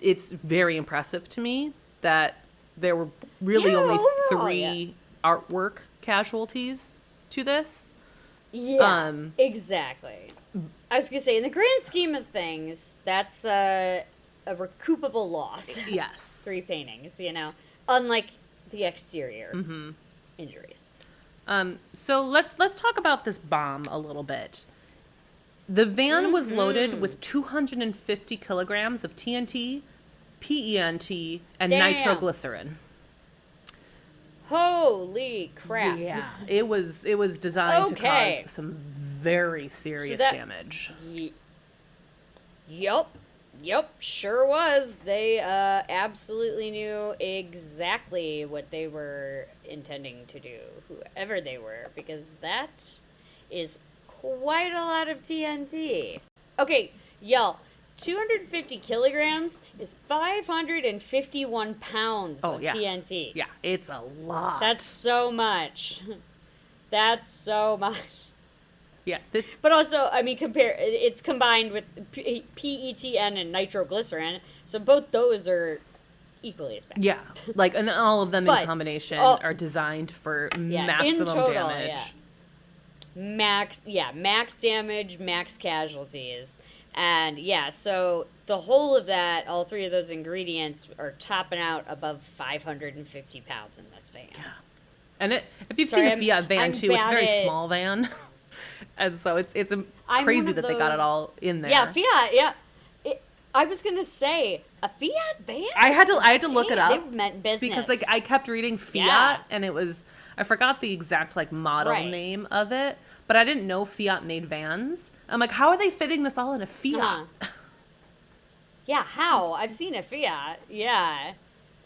it's very impressive to me that there were really Yeah, only overall, 3 artwork casualties to this. Yeah, exactly. I was gonna say, in the grand scheme of things, that's a recoupable loss. Yes. 3 paintings, unlike the exterior injuries. So let's talk about this bomb a little bit. The van was loaded with 250 kilograms of TNT, PENT, and Damn. nitroglycerin. Holy crap! Yeah, it was designed to cause some very serious damage. Yep, sure was. They absolutely knew exactly what they were intending to do, whoever they were, because that is quite a lot of TNT. Okay, y'all, 250 kilograms is 551 pounds of TNT. Yeah, it's a lot. That's so much. That's so much. Yeah. But also, I mean, it's combined with PETN and nitroglycerin, so both those are equally as bad. Yeah, and all of them in combination are designed for maximum damage. Yeah. Max damage, max casualties. And so the whole of that, all 3 of those ingredients are topping out above 550 pounds in this van. Yeah. And if you've seen a Fiat van too, it's a very small van. And so it's crazy that they got it all in there. Yeah, Fiat, yeah. I was going to say, a Fiat van? I had to look it up. They meant business. Because I kept reading Fiat and it was, I forgot the exact model name of it, but I didn't know Fiat made vans. I'm like, how are they fitting this all in a Fiat? Yeah, how? I've seen a Fiat. Yeah.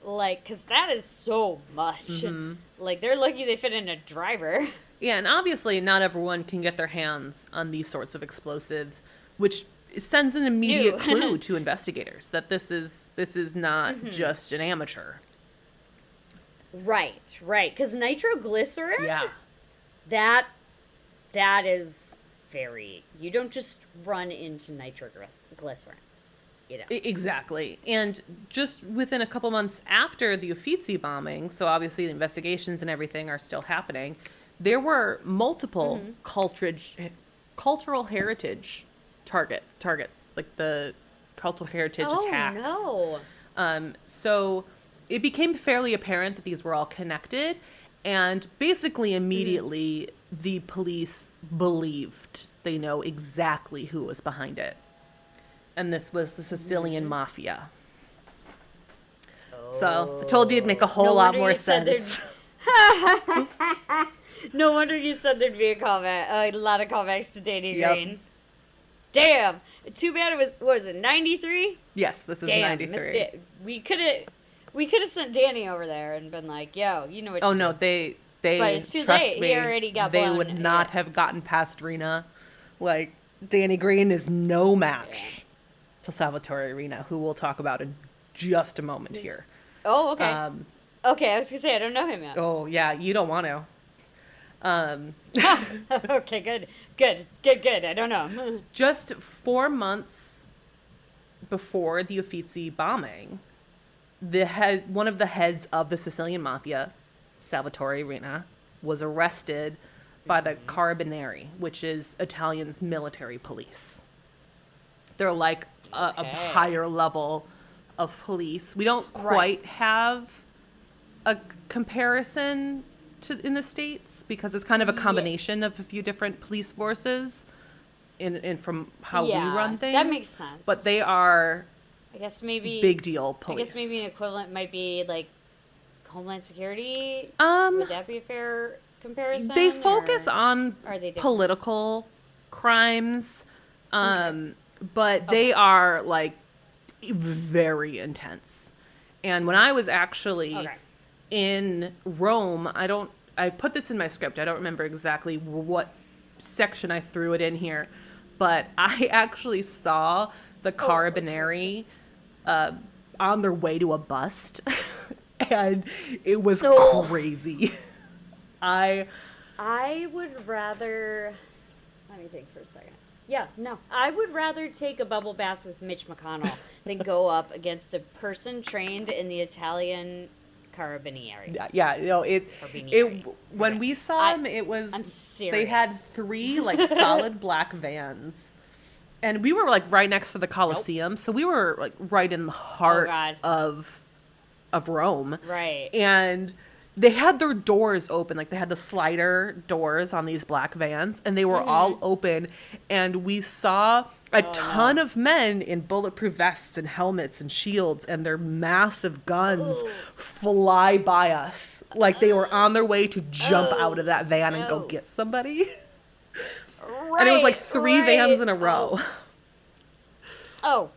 Because that is so much. Mm-hmm. They're lucky they fit in a driver. Yeah, and obviously not everyone can get their hands on these sorts of explosives, which sends an immediate clue to investigators that this is not just an amateur. Right. Because nitroglycerin? Yeah. That is very... You don't just run into nitroglycerin. Exactly. And just within a couple months after the Uffizi bombing, so obviously the investigations and everything are still happening, there were multiple cultural heritage targets, the cultural heritage attacks. Oh, no. So it became fairly apparent that these were all connected, and basically immediately the police believed they know exactly who was behind it. And this was the Sicilian Mafia. So I told you it'd make a whole lot more sense. No wonder you said there'd be a lot of callbacks to Danny Green. Damn. Too bad it was it 93? Yes, this is 93. We could have sent Danny over there and been like, yo, you know what you no, they but it's too trust late. me, He already got they blown. would not have gotten past Rena. Danny Green is no match to Salvatore Rena, who we'll talk about in just a moment here. Oh, okay. Okay, I was going to say, I don't know him yet. Oh, yeah, you don't want to. Okay, good. I don't know. Just 4 months before the Uffizi bombing, one of the heads of the Sicilian Mafia, Salvatore Rena, was arrested by the Carabinieri, which is Italian's military police. They're a higher level of police. We don't quite have a comparison in the States because it's kind of a combination of a few different police forces in from how we run things. That makes sense. But they are, I guess maybe big deal police. I guess maybe an equivalent might be Homeland Security. Would that be a fair comparison? They focus on political crimes, but they are very intense. And when I was actually in Rome, I put this in my script. I don't remember exactly what section I threw it in here, but I actually saw the Carabinieri on their way to a bust, and it was crazy. I would rather... Let me think for a second. Yeah, no. I would rather take a bubble bath with Mitch McConnell than go up against a person trained in the Italian Carabinieri. Yeah, Carabinieri. when Okay. we saw them, it was I'm serious. they had 3 like solid black vans, and we were like right next to the Colosseum, so we were like right in the heart of Rome, Right. and they had their doors open, like they had the slider doors on these black vans, and they were all open, and we saw a ton of men in bulletproof vests and helmets and shields and their massive guns fly by us like they were on their way to jump out of that van and go get somebody. Right, and it was like 3 vans in a row. Oh,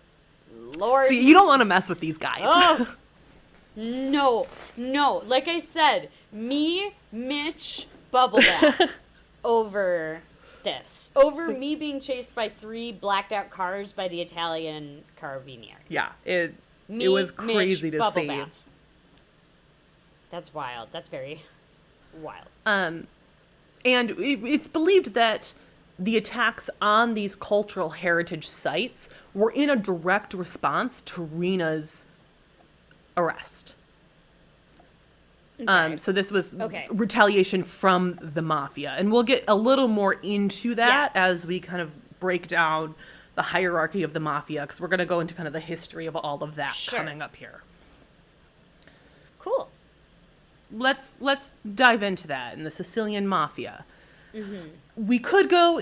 Lord. See, you don't want to mess with these guys. Oh. No. Like I said, me, Mitch, Bubble Bath over this. Over me being chased by 3 blacked out cars by the Italian Carabinieri. Yeah, it was crazy to see. Bath. That's wild. That's very wild. And it's believed that the attacks on these cultural heritage sites were in a direct response to Rina's arrest. Okay. So this was retaliation from the mafia. And we'll get a little more into that as we kind of break down the hierarchy of the mafia, because we're going to go into kind of the history of all of that coming up here. Cool. Let's dive into that in the Sicilian Mafia. We could go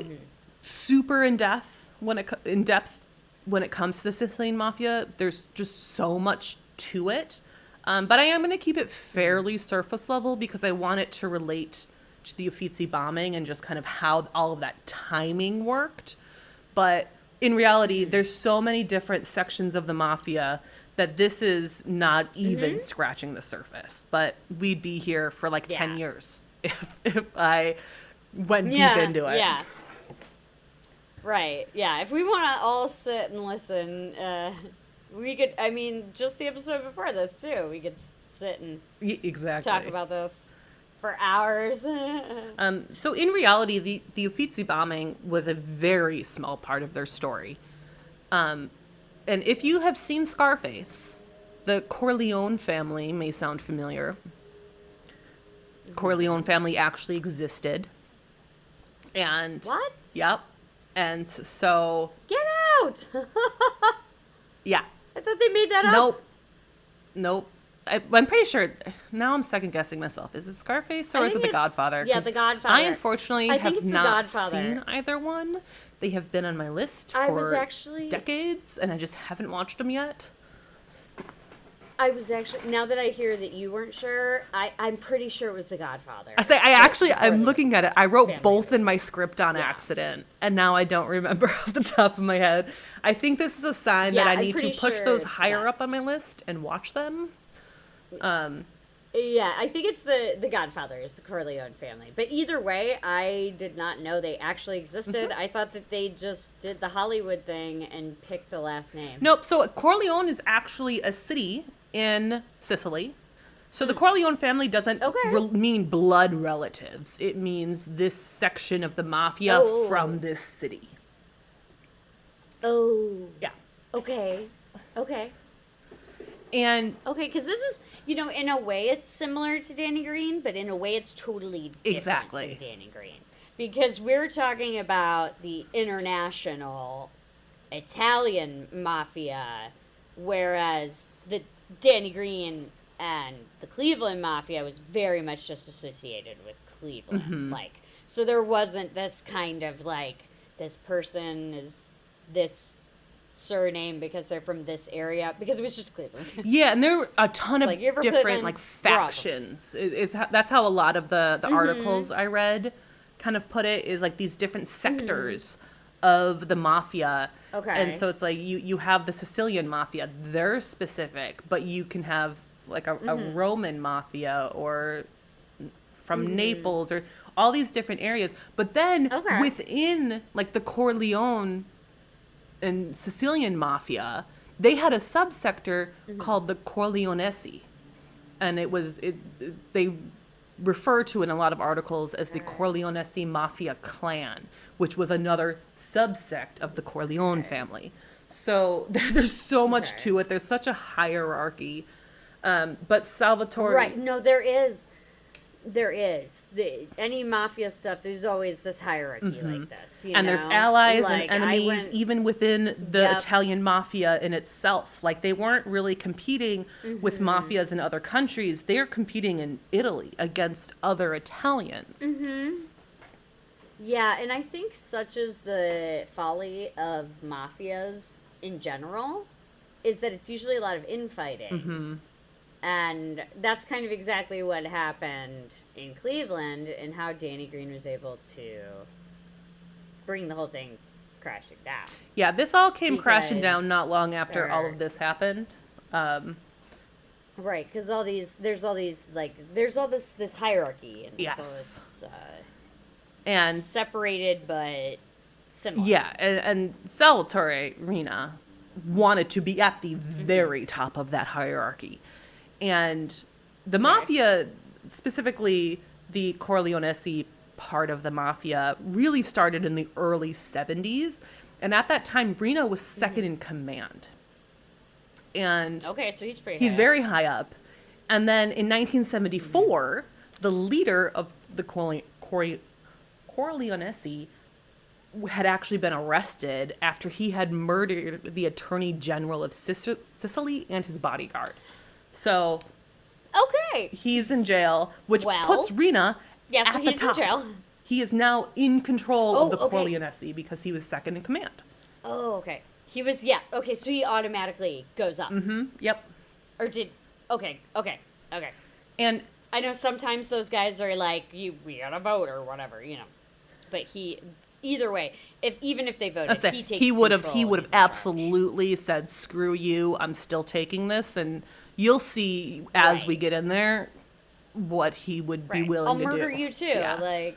super in depth when it comes to the Sicilian Mafia. There's just so much to it. But I am going to keep it fairly surface level because I want it to relate to the Uffizi bombing and just kind of how all of that timing worked. But in reality, there's so many different sections of the mafia that this is not even scratching the surface. But we'd be here for like 10 years if I went deep into it. Yeah. Right. Yeah. If we want to all sit and listen, we could, I mean, just the episode before this, too. We could sit and talk about this for hours. So in reality, the Uffizi bombing was a very small part of their story. And if you have seen Scarface, the Corleone family may sound familiar. The Corleone family actually existed. And what? Yep. And so... Get out! Yeah. I thought they made that up. Nope. I'm pretty sure. Now I'm second guessing myself. Is it Scarface or is it The Godfather? Yeah, The Godfather. I unfortunately have not seen either one. They have been on my list for decades, and I just haven't watched them yet. I was actually, now that I hear that you weren't sure, I'm pretty sure it was The Godfather. I'm looking at it. I wrote both in my script on accident, and now I don't remember off the top of my head. I think this is a sign that I need to push those higher up on my list and watch them. Yeah, I think it's the Godfather is the Corleone family. But either way, I did not know they actually existed. I thought that they just did the Hollywood thing and picked a last name. Nope. So Corleone is actually a city in Sicily. So the Corleone family doesn't mean blood relatives. It means this section of the mafia from this city. Oh. Yeah. Okay. And because this is, in a way it's similar to Danny Green, but in a way it's totally different than Danny Green. Because we're talking about the international Italian mafia, whereas the Danny Green and the Cleveland Mafia was very much just associated with Cleveland. So there wasn't this kind of this person is this surname because they're from this area, because it was just Cleveland. Yeah, and there were a ton of different factions. That's how a lot of the articles I read kind of put it, is these different sectors of the mafia. And so it's you have the Sicilian Mafia, they're specific, but you can have a Roman Mafia or from Naples or all these different areas. But then within the Corleone and Sicilian Mafia, they had a subsector called the Corleonesi. And they refer to in a lot of articles as the Corleonesi Mafia clan, which was another subsect of the Corleone family. So there's so much to it. There's such a hierarchy. But Salvatore... Right. No, there is. There is. Any mafia stuff, there's always this hierarchy like this. And there's allies and enemies even within the Italian mafia in itself. Like, they weren't really competing with mafias in other countries. They're competing in Italy against other Italians. Yeah, and I think such is the folly of mafias in general, is that it's usually a lot of infighting. And that's kind of exactly what happened in Cleveland and how Danny Green was able to bring the whole thing crashing down. Yeah, this all came crashing down not long after all of this happened. Right, because there's all this hierarchy and there's all this and separated but similar. Yeah, and Salvatore Rina wanted to be at the very top of that hierarchy. And the mafia, specifically the Corleonesi part of the mafia, really started in the early 70s. And at that time, Rina was second in command. And okay, so he's he's very high up. And then in 1974, the leader of the Corleonesi had actually been arrested after he had murdered the Attorney General of Sicily and his bodyguard. So, okay, he's in jail, which puts Rina at the top. In jail. He is now in control of the Corleonesi because he was second in command. Oh, okay. He was, okay, so he automatically goes up. Yep. Or did, okay. And I know sometimes those guys are like, we gotta vote or whatever, But either way, even if they voted, he takes he would have absolutely said, screw you, I'm still taking this, and you'll see as we get in there what he would be willing to do. I'll murder you too. Yeah.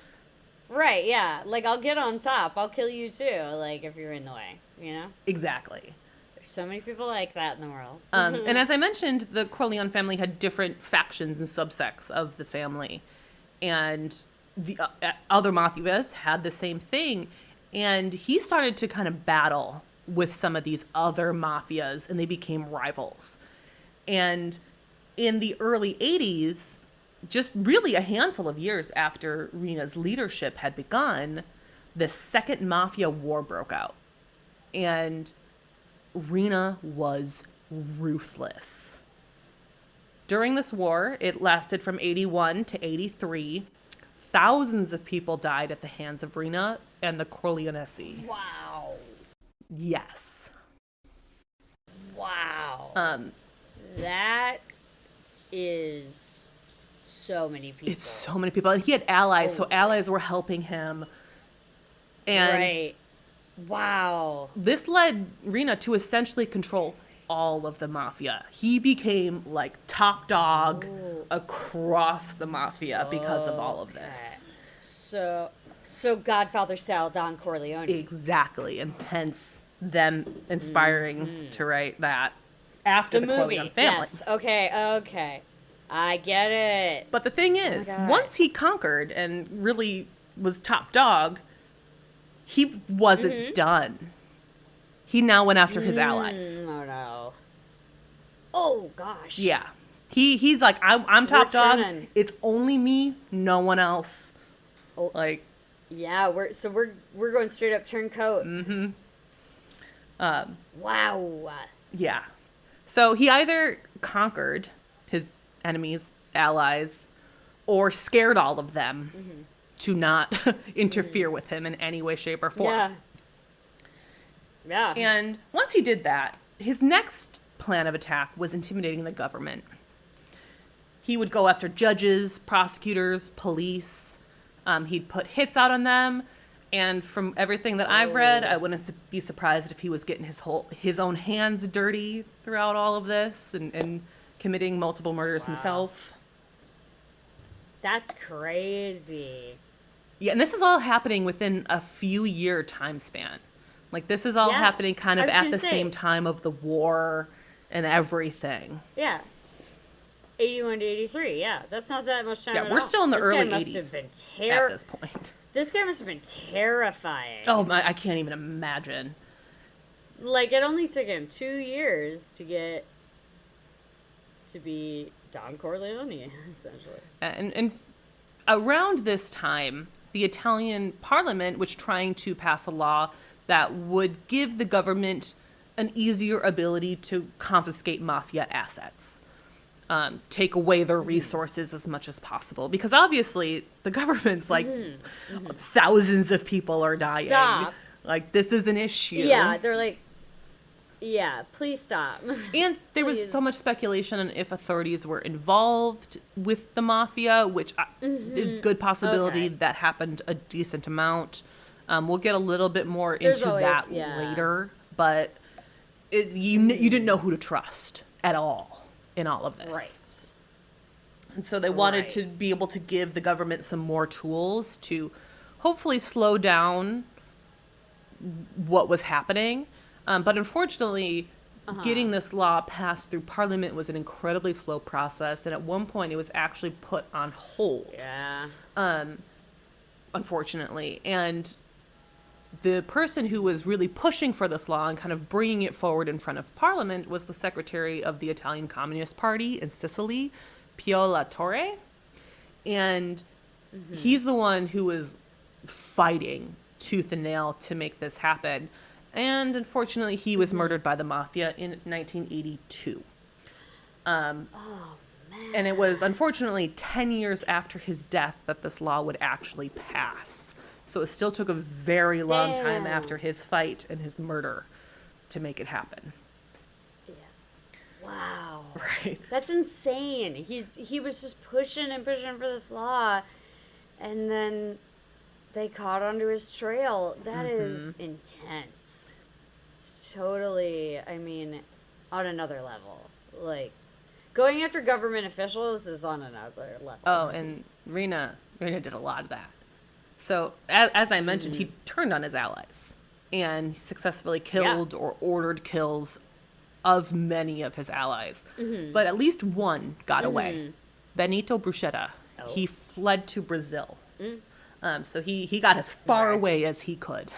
Like, I'll get on top. I'll kill you too, like, if you're in the way, Exactly. There's so many people like that in the world. And as I mentioned, the Corleone family had different factions and subsects of the family. And the other mafias had the same thing. And he started to kind of battle with some of these other mafias, and they became rivals. And in the early 80s, just really a handful of years after Rina's leadership had begun, the Second Mafia War broke out. And Rina was ruthless. During this war, it lasted from 81 to 83. Thousands of people died at the hands of Rina and the Corleonesi. Wow. Yes. Wow. That is so many people. It's so many people. And he had allies, so allies were helping him. And wow. This led Rina to essentially control all of the mafia. He became like top dog across the mafia because of all of this. So Godfather style Don Corleone. Exactly. And hence them inspiring to write that after the Corleone family. Yes. Okay. I get it. But the thing is, once he conquered and really was top dog, he wasn't done. He now went after his allies. Oh no. Oh gosh. Yeah. He's like, I'm top dog. It's only me, no one else. Oh. Like, yeah, we're going straight up turncoat. Wow. Yeah. So he either conquered his enemies, allies, or scared all of them to not interfere with him in any way, shape, or form. Yeah. And once he did that, his next plan of attack was intimidating the government. He would go after judges, prosecutors, police. He'd put hits out on them. And from everything that I've read, I wouldn't be surprised if he was getting his own hands dirty throughout all of this and committing multiple murders himself. That's crazy. Yeah, and this is all happening within a few-year time span. Like, this is all happening kind of at the same time of the war and everything. Yeah. 81 to 83, yeah. That's not that much time at all. We're still in the early 80s at this point. This guy must have been terrifying. Oh, I can't even imagine. Like, it only took him 2 years to get to be Don Corleone, essentially. And around this time, the Italian parliament was trying to pass a law that would give the government an easier ability to confiscate mafia assets, take away their resources as much as possible. Because obviously, the government's like, thousands of people are dying. Stop. Like, this is an issue. Yeah, they're like, yeah, please stop. And there was so much speculation on if authorities were involved with the mafia, which is good possibility that happened a decent amount. We'll get a little bit more into that later, but you didn't know who to trust at all in all of this. Right. And so they wanted to be able to give the government some more tools to hopefully slow down what was happening. But unfortunately, getting this law passed through Parliament was an incredibly slow process. And at one point, it was actually put on hold. Yeah. Unfortunately. And the person who was really pushing for this law and kind of bringing it forward in front of Parliament was the secretary of the Italian Communist Party in Sicily, Pio La Torre. And he's the one who was fighting tooth and nail to make this happen. And unfortunately, he was murdered by the mafia in 1982. And it was unfortunately 10 years after his death that this law would actually pass. So it still took a very long time after his fight and his murder to make it happen. Yeah. Wow. Right. That's insane. He was just pushing and pushing for this law, and then they caught onto his trail. That is intense. It's totally, I mean, on another level. Like, going after government officials is on another level. Oh, and Rena did a lot of that. So, as I mentioned, he turned on his allies and successfully killed or ordered kills of many of his allies. But at least one got away. Benito Bruschetta. Oh. He fled to Brazil. So he got as far away as he could.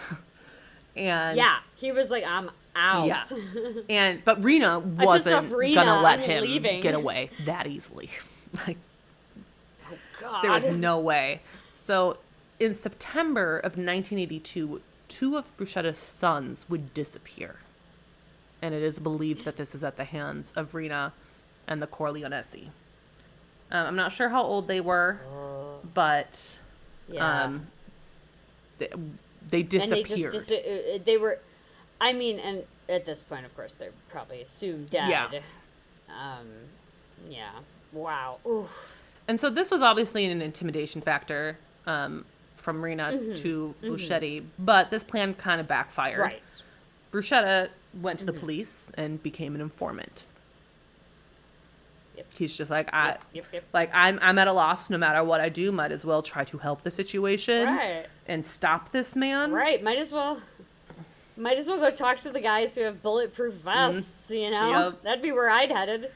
And he was like, I'm out. Yeah. But Rena wasn't gonna let him get away that easily. Like, oh God, there was no way. So in September of 1982, two of Bruschetta's sons would disappear. And it is believed that this is at the hands of Rena and the Corleonesi. I'm not sure how old they were, but they disappeared. And they were, I mean, and at this point, of course, they're probably assumed dead. Yeah. Wow. Oof. And so this was obviously an intimidation factor from Rena to Bruschetti, but this plan kind of backfired. Right. Bruschetta went to the police and became an informant. Yep. He's just like, Yep. like I'm at a loss. No matter what I do, might as well try to help the situation and stop this man. Right. Might as well go talk to the guys who have bulletproof vests. You know, Yep. That'd be where I'd headed.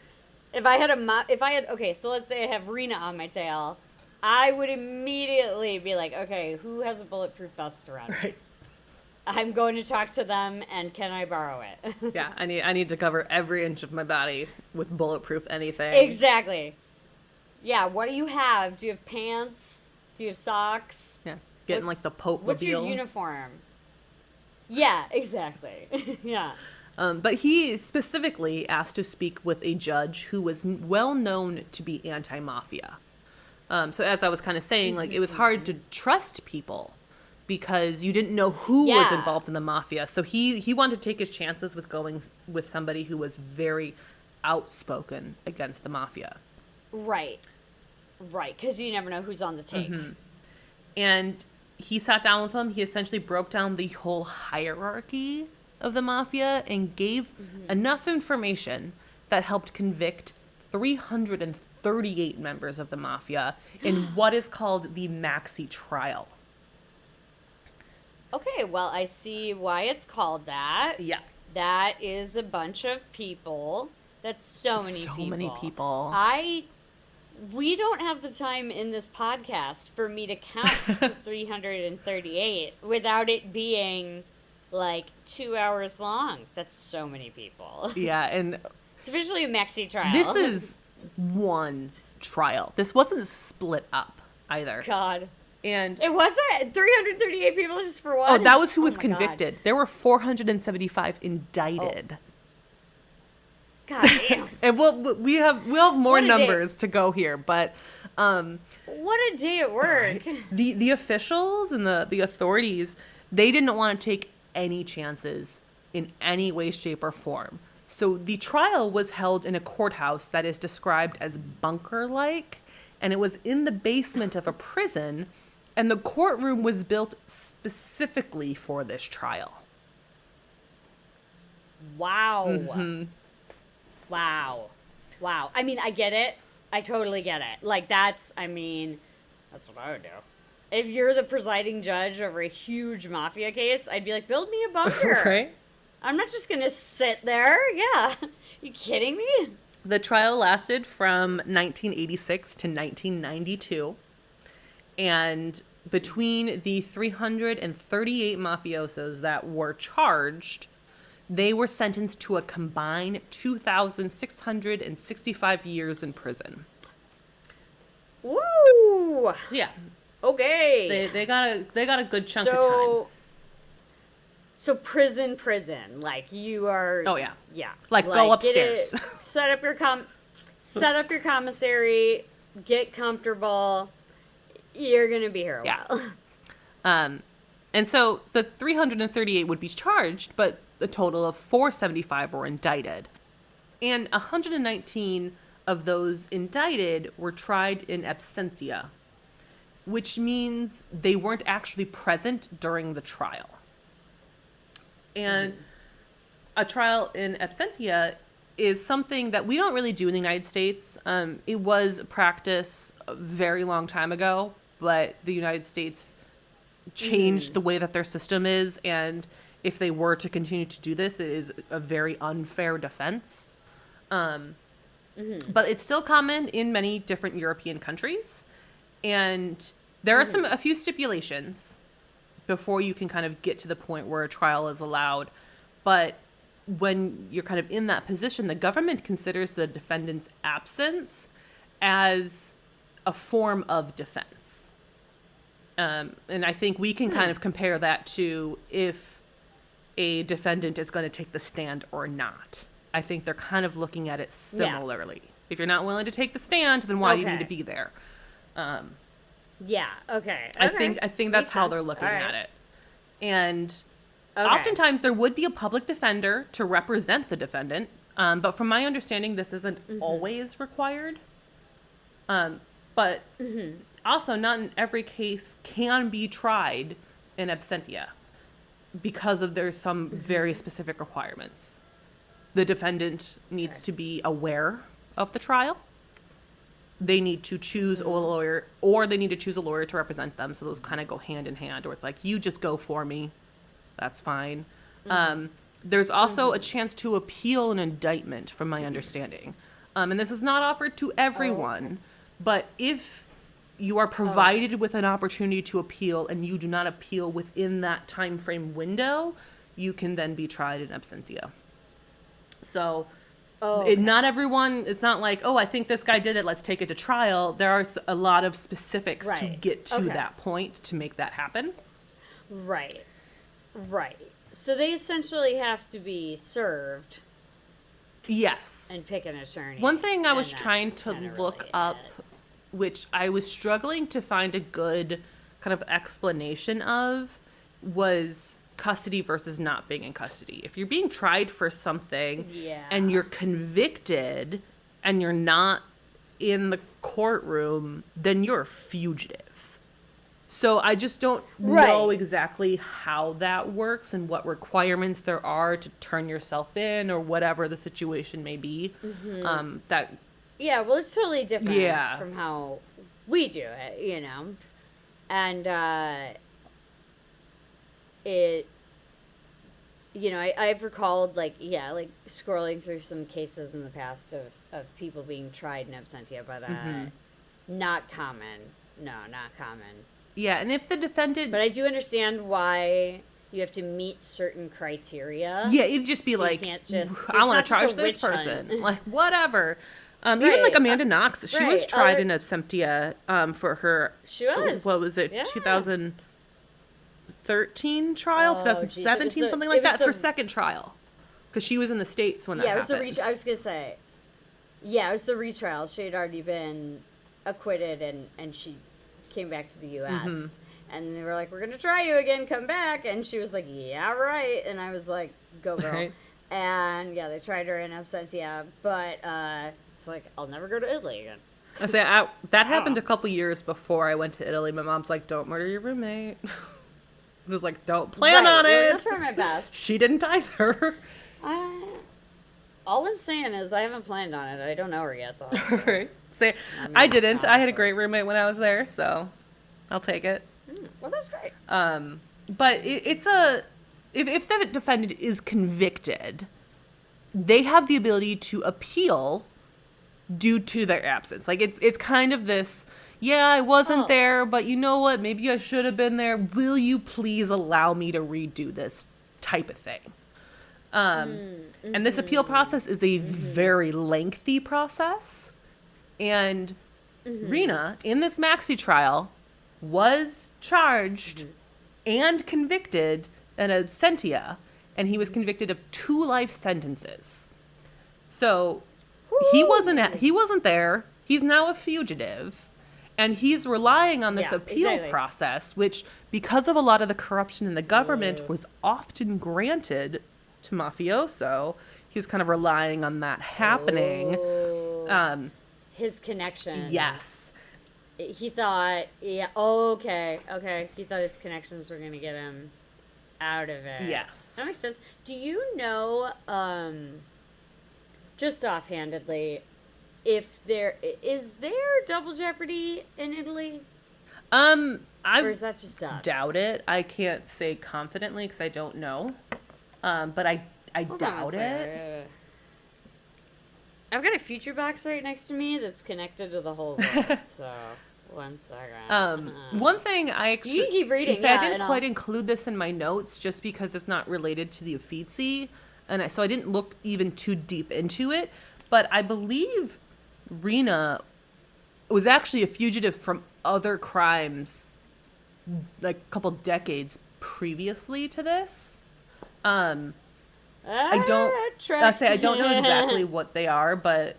If I had okay, so let's say I have Rena on my tail, I would immediately be like, okay, who has a bulletproof vest around me? Right. I'm going to talk to them, and can I borrow it? Yeah, I need to cover every inch of my body with bulletproof anything. Exactly. Yeah, what do you have? Do you have pants? Do you have socks? Yeah, getting like the Pope What's your uniform? Yeah, exactly. Yeah. But he specifically asked to speak with a judge who was well known to be anti-mafia. So as I was kind of saying, like, it was hard to trust people because you didn't know who was involved in the mafia. So he wanted to take his chances with going with somebody who was very outspoken against the mafia. Right, because you never know who's on the take. And he sat down with him. He essentially broke down the whole hierarchy of the mafia and gave enough information that helped convict 338 members of the mafia in what is called the Maxi trial. Okay, well, I see why it's called that. Yeah. That is a bunch of people. That's so many people. We don't have the time in this podcast for me to count to 338 without it being like 2 hours long. That's so many people. Yeah, and it's officially a maxi trial. This is one trial. This wasn't split up either. God. And it wasn't 338 people just for one. Oh, that was who was my convicted. God. There were 475 indicted. God damn. And we'll have more numbers to go here, but what a day at work. The officials and the authorities, they didn't want to take any chances in any way, shape, or form. So the trial was held in a courthouse that is described as bunker-like, and it was in the basement of a prison, and the courtroom was built specifically for this trial. Wow. Mm-hmm. Wow. I mean, I get it. I totally get it. Like, that's what I would do. If you're the presiding judge over a huge mafia case, I'd be like, build me a bunker. Right? I'm not just going to sit there. Yeah. You kidding me? The trial lasted from 1986 to 1992. And between the 338 mafiosos that were charged, they were sentenced to a combined 2,665 years in prison. Woo! Yeah. Okay. They got a good chunk of time. So prison, like you are. Oh yeah. Yeah. Like go upstairs. Set up your commissary, get comfortable. You're gonna be here a while. And so the 338 would be charged, but a total of 475 were indicted. And 119 of those indicted were tried in absentia, which means they weren't actually present during the trial. And a trial in absentia is something that we don't really do in the United States. It was a practice a very long time ago, but the United States changed the way that their system is, and if they were to continue to do this, it is a very unfair defense. But it's still common in many different European countries, and there are a few stipulations before you can kind of get to the point where a trial is allowed. But when you're kind of in that position, the government considers the defendant's absence as a form of defense. And I think we can kind of compare that to if a defendant is going to take the stand or not. I think they're kind of looking at it similarly. Yeah. If you're not willing to take the stand, then why do you need to be there? Yeah. Okay. I think that's how they're looking at it. And oftentimes there would be a public defender to represent the defendant. But from my understanding, this isn't always required. But also not in every case can be tried in absentia because there's some very specific requirements. The defendant needs to be aware of the trial. They need to choose a lawyer, or they need to choose a lawyer to represent them. So those kind of go hand in hand, or it's like, you just go for me. That's fine. There's also a chance to appeal an indictment, from my understanding. And this is not offered to everyone, but if you are provided with an opportunity to appeal and you do not appeal within that time frame window, you can then be tried in absentia. So not everyone, it's not like, I think this guy did it, let's take it to trial. There are a lot of specifics to get to that point to make that happen. Right. So they essentially have to be served. Yes. And pick an attorney. One thing I was trying to look up, which I was struggling to find a good kind of explanation of, was custody versus not being in custody. If you're being tried for something and you're convicted and you're not in the courtroom, then you're a fugitive. So I just don't know exactly how that works and what requirements there are to turn yourself in or whatever the situation may be. Well, it's totally different from how we do it, And I've recalled, scrolling through some cases in the past of people being tried in absentia, but not common. No, not common. Yeah, and if the defendant... But I do understand why you have to meet certain criteria. Yeah, it'd just be so like, you can't just, I want to charge this person. Like, whatever. Even like Amanda Knox, she was right. tried in absentia for her. She was. What was it? Yeah. 2013 trial, Oh, 2017, something like that. Her second trial, because she was in the States when that happened. Yeah, it was I was gonna say. Yeah, it was the retrial. She had already been acquitted, and she came back to the U.S. And they were like, "We're gonna try you again. Come back." And she was like, "Yeah, right." And I was like, "Go, girl." Right. And yeah, they tried her in absentia, but it's like, I'll never go to Italy again. I say that happened a couple years before I went to Italy. My mom's like, "Don't murder your roommate." I was like, "Don't plan on it." That's for my best. She didn't either. All I'm saying is I haven't planned on it. I don't know her yet, though. So. Right. Say, I didn't. I had a great roommate when I was there, so I'll take it. Well, that's great. But it's if the defendant is convicted, they have the ability to appeal due to their absence. Like it's kind of this, yeah, I wasn't there, but you know what? Maybe I should have been there. Will you please allow me to redo this type of thing? And this appeal process is a very lengthy process. And Rena, in this maxi trial, was charged and convicted in absentia, and he was convicted of 2 life sentences. So he wasn't there. He's now a fugitive, and he's relying on this appeal process, which, because of a lot of the corruption in the government, was often granted to mafioso. He was kind of relying on that happening. His connection. Yes. He thought, okay. He thought his connections were going to get him out of it. Yes. That makes sense. Do you know, just offhandedly, is there double jeopardy in Italy? Or is that just us? Doubt it. I can't say confidently because I don't know. But I doubt it. I've got a future box right next to me that's connected to the whole world. So 1 second. One thing I you can keep reading. I didn't quite include this in my notes just because it's not related to the Uffizi, and so I didn't look even too deep into it. But I believe Rena was actually a fugitive from other crimes, like a couple decades previously to this. I don't know exactly what they are, but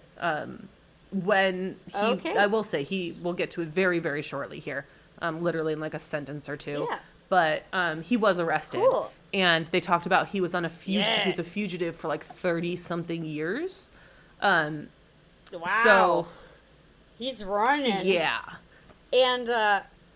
when I will say we'll get to it very, very shortly here, literally in like a sentence or two. Yeah. But he was arrested, and they talked about he was on he was a fugitive for like 30 something years. Wow. So he's running. Yeah. And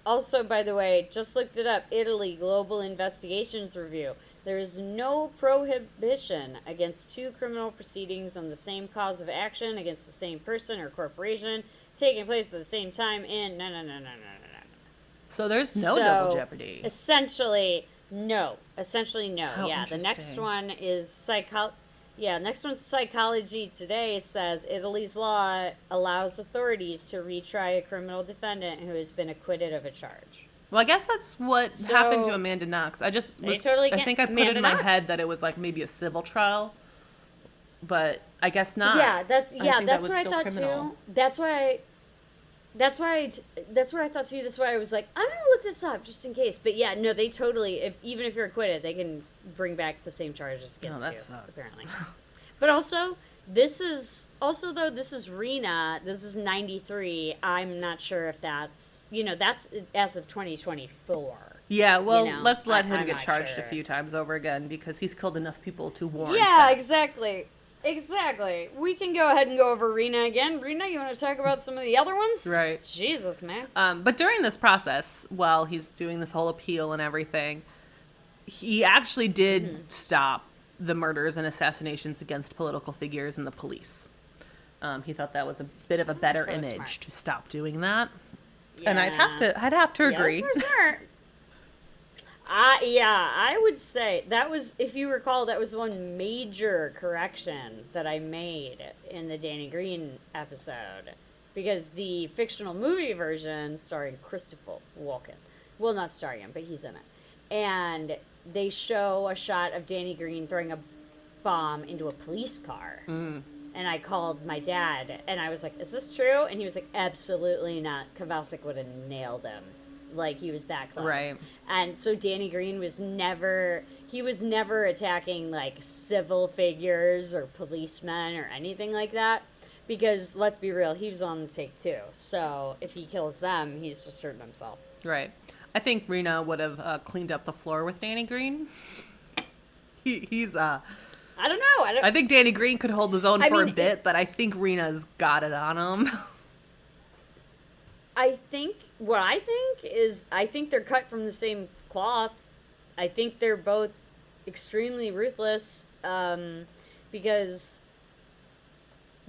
also, by the way, just looked it up. Italy Global Investigations Review. There is no prohibition against 2 criminal proceedings on the same cause of action against the same person or corporation taking place at the same time in no. So there's no double jeopardy. Essentially, no. How the next one is Psychology Today says Italy's law allows authorities to retry a criminal defendant who has been acquitted of a charge. Well, I guess that's what happened to Amanda Knox. I think I put it in my head that it was like maybe a civil trial, but I guess not. Yeah, that's what I thought too. That's why I thought too. That's why I was like, I'm gonna look this up just in case. But yeah, no, they totally. Even if you're acquitted, they can bring back the same charges against you. Sucks. Apparently, but also. This is Rena. This is 93. I'm not sure if that's as of 2024. Yeah, well, let's let him get charged a few times over again because he's killed enough people to warrant that. Exactly. We can go ahead and go over Rena again. Rena, you want to talk about some of the other ones? Right. Jesus, man. But during this process, while he's doing this whole appeal and everything, he actually did stop the murders and assassinations against political figures and the police. He thought that was a bit of a better image to stop doing that. Yeah. And I'd have to agree. For sure. I would say that was, if you recall, that was the one major correction that I made in the Danny Green episode. Because the fictional movie version starring Christopher Walken, well, not starring him, but he's in it. And they show a shot of Danny Green throwing a bomb into a police car. And I called my dad, and I was like, "Is this true?" And he was like, "Absolutely not. Kowalczyk would have nailed him. Like, he was that close." Right. And so Danny Green was never attacking like civil figures or policemen or anything like that, because let's be real, he was on the take too. So if he kills them, he's just hurting himself. Right. I think Rena would have cleaned up the floor with Danny Green. He's I don't know. I think Danny Green could hold his own for a bit, but I think Rena's got it on him. I think they're cut from the same cloth. I think they're both extremely ruthless, because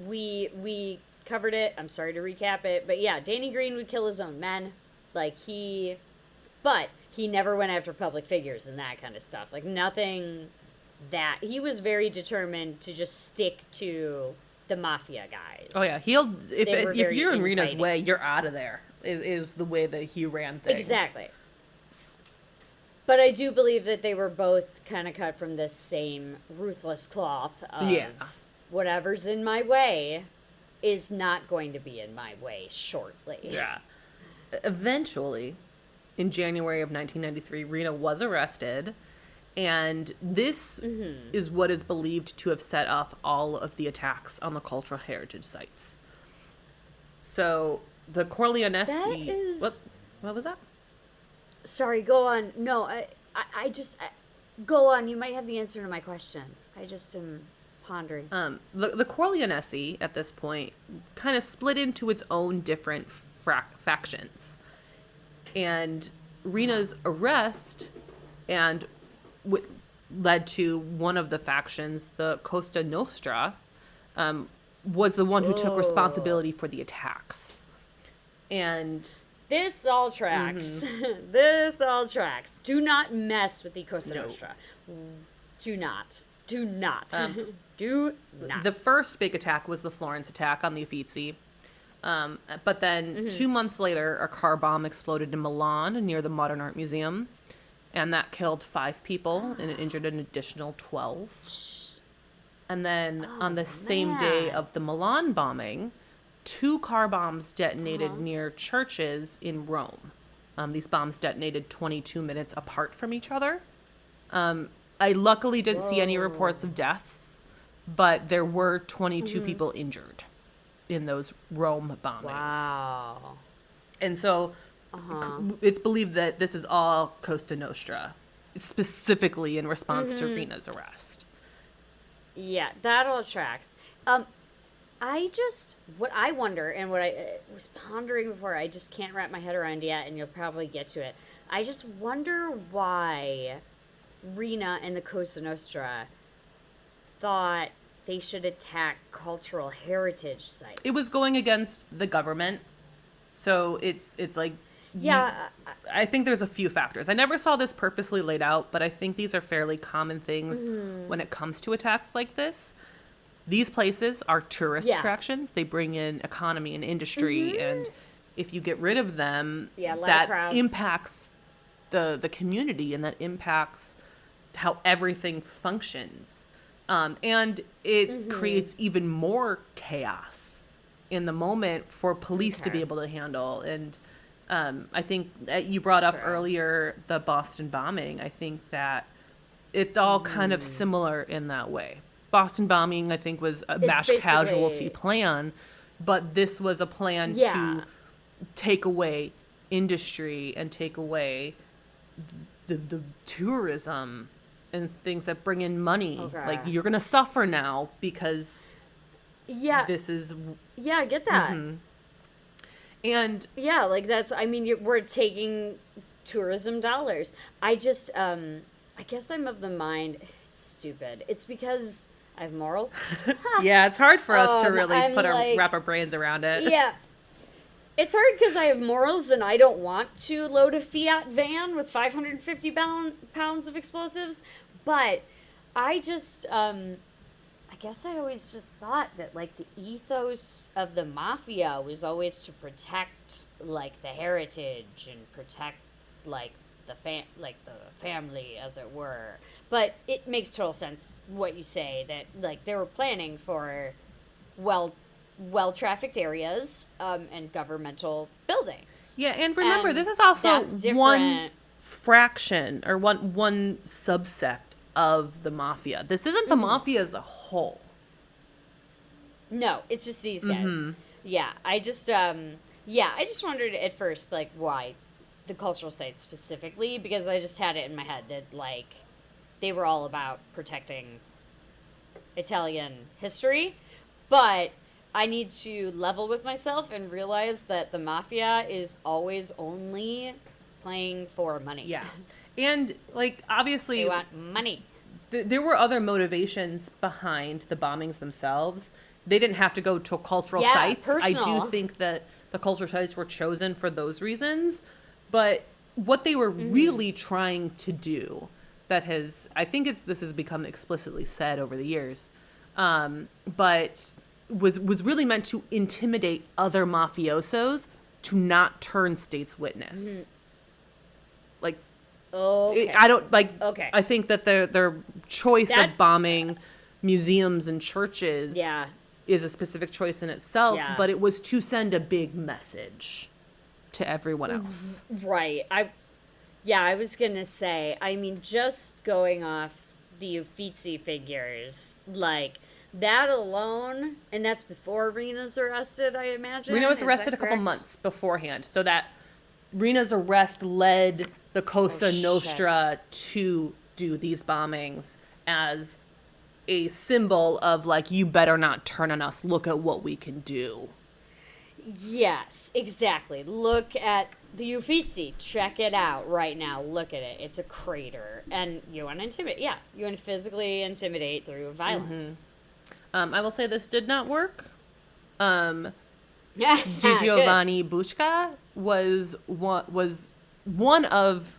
we covered it. I'm sorry to recap it, but yeah, Danny Green would kill his own men. But he never went after public figures and that kind of stuff. Like, nothing that he was very determined to just stick to the mafia guys. Oh yeah, if you're in Rena's way, you're out of there. Is the way that he ran things. Exactly. But I do believe that they were both kind of cut from this same ruthless cloth of whatever's in my way is not going to be in my way shortly. Yeah. Eventually, in January of 1993, Rena was arrested. And this is what is believed to have set off all of the attacks on the cultural heritage sites. So the Corleonesi... What was that? Sorry, go on. No, I just... go on. You might have the answer to my question. I just am pondering. The Corleonesi, at this point, kind of split into its own different factions. And Rena's arrest and... led to one of the factions, the Costa Nostra, was the one who took responsibility for the attacks. And this all tracks. This all tracks. Do not mess with the Costa Nostra. Do not. Do not. Do not. The first big attack was the Florence attack on the Uffizi. But then 2 months later, a car bomb exploded in Milan near the Modern Art Museum. And that killed 5 people and it injured an additional 12. And then on the same day of the Milan bombing, 2 car bombs detonated near churches in Rome. These bombs detonated 22 minutes apart from each other. I luckily didn't see any reports of deaths, but there were 22 people injured in those Rome bombings. Wow. And so... it's believed that this is all Costa Nostra, specifically in response to Rena's arrest. Yeah, that all tracks. What I wonder, and what I was pondering before, I just can't wrap my head around yet, and you'll probably get to it. I just wonder why Rena and the Costa Nostra thought they should attack cultural heritage sites. It was going against the government, so it's like... Yeah. I think there's a few factors. I never saw this purposely laid out, but I think these are fairly common things when it comes to attacks like this. These places are tourist attractions. They bring in economy and industry, and if you get rid of them, that impacts the community, and that impacts how everything functions. And it creates even more chaos in the moment for police to be able to handle. And I think you brought up earlier the Boston bombing. I think that it's all kind of similar in that way. Boston bombing, I think, was a mass casualty plan, but this was a plan to take away industry and take away the tourism and things that bring in money. Okay. Like, you're going to suffer now because this is... Yeah, I get that. And yeah, like we're taking tourism dollars. I just, I guess I'm of the mind, it's stupid. It's because I have morals. Yeah, it's hard for us to really wrap our brains around it. Yeah. It's hard because I have morals and I don't want to load a Fiat van with 550 pounds of explosives. But I just, I guess I always just thought that, like, the ethos of the mafia was always to protect, like, the heritage and protect, like, the family, as it were. But it makes total sense what you say, that, like, they were planning for well trafficked areas and governmental buildings. Yeah, and remember, And this is also that's one different. fraction or one subsect of the mafia. This isn't the mafia as a whole. No, it's just these guys. Mm-hmm. Yeah, I just wondered at first like why the cultural sites specifically, because I just had it in my head that like they were all about protecting Italian history, but I need to level with myself and realize that the mafia is always only playing for money. Yeah. And, like, obviously, They want money. there were other motivations behind the bombings themselves. They didn't have to go to cultural Yeah, sites. I personal. do think that the cultural sites were chosen for those reasons. But what they were really trying to do, I think this has become explicitly said over the years, but was really meant to intimidate other mafiosos to not turn state's witness. Like, Okay. I don't like. Okay. I think that their choice of bombing museums and churches, Yeah. is a specific choice in itself. Yeah. But it was to send a big message to everyone else. Right. I was gonna say, I mean, just going off the Uffizi figures, like that alone, and that's before Rena's arrested, I imagine. Rena was Is arrested that a couple correct? months beforehand, so that Rena's arrest led the Cosa shit. Nostra to do these bombings as a symbol of, like, you better not turn on us. Look at what we can do. Yes, exactly. Look at the Uffizi. Check it out right now. Look at it. It's a crater. And you want to intimidate. Yeah, you want to physically intimidate through violence. I will say this did not work. Yeah, Giovanni Bushka was one of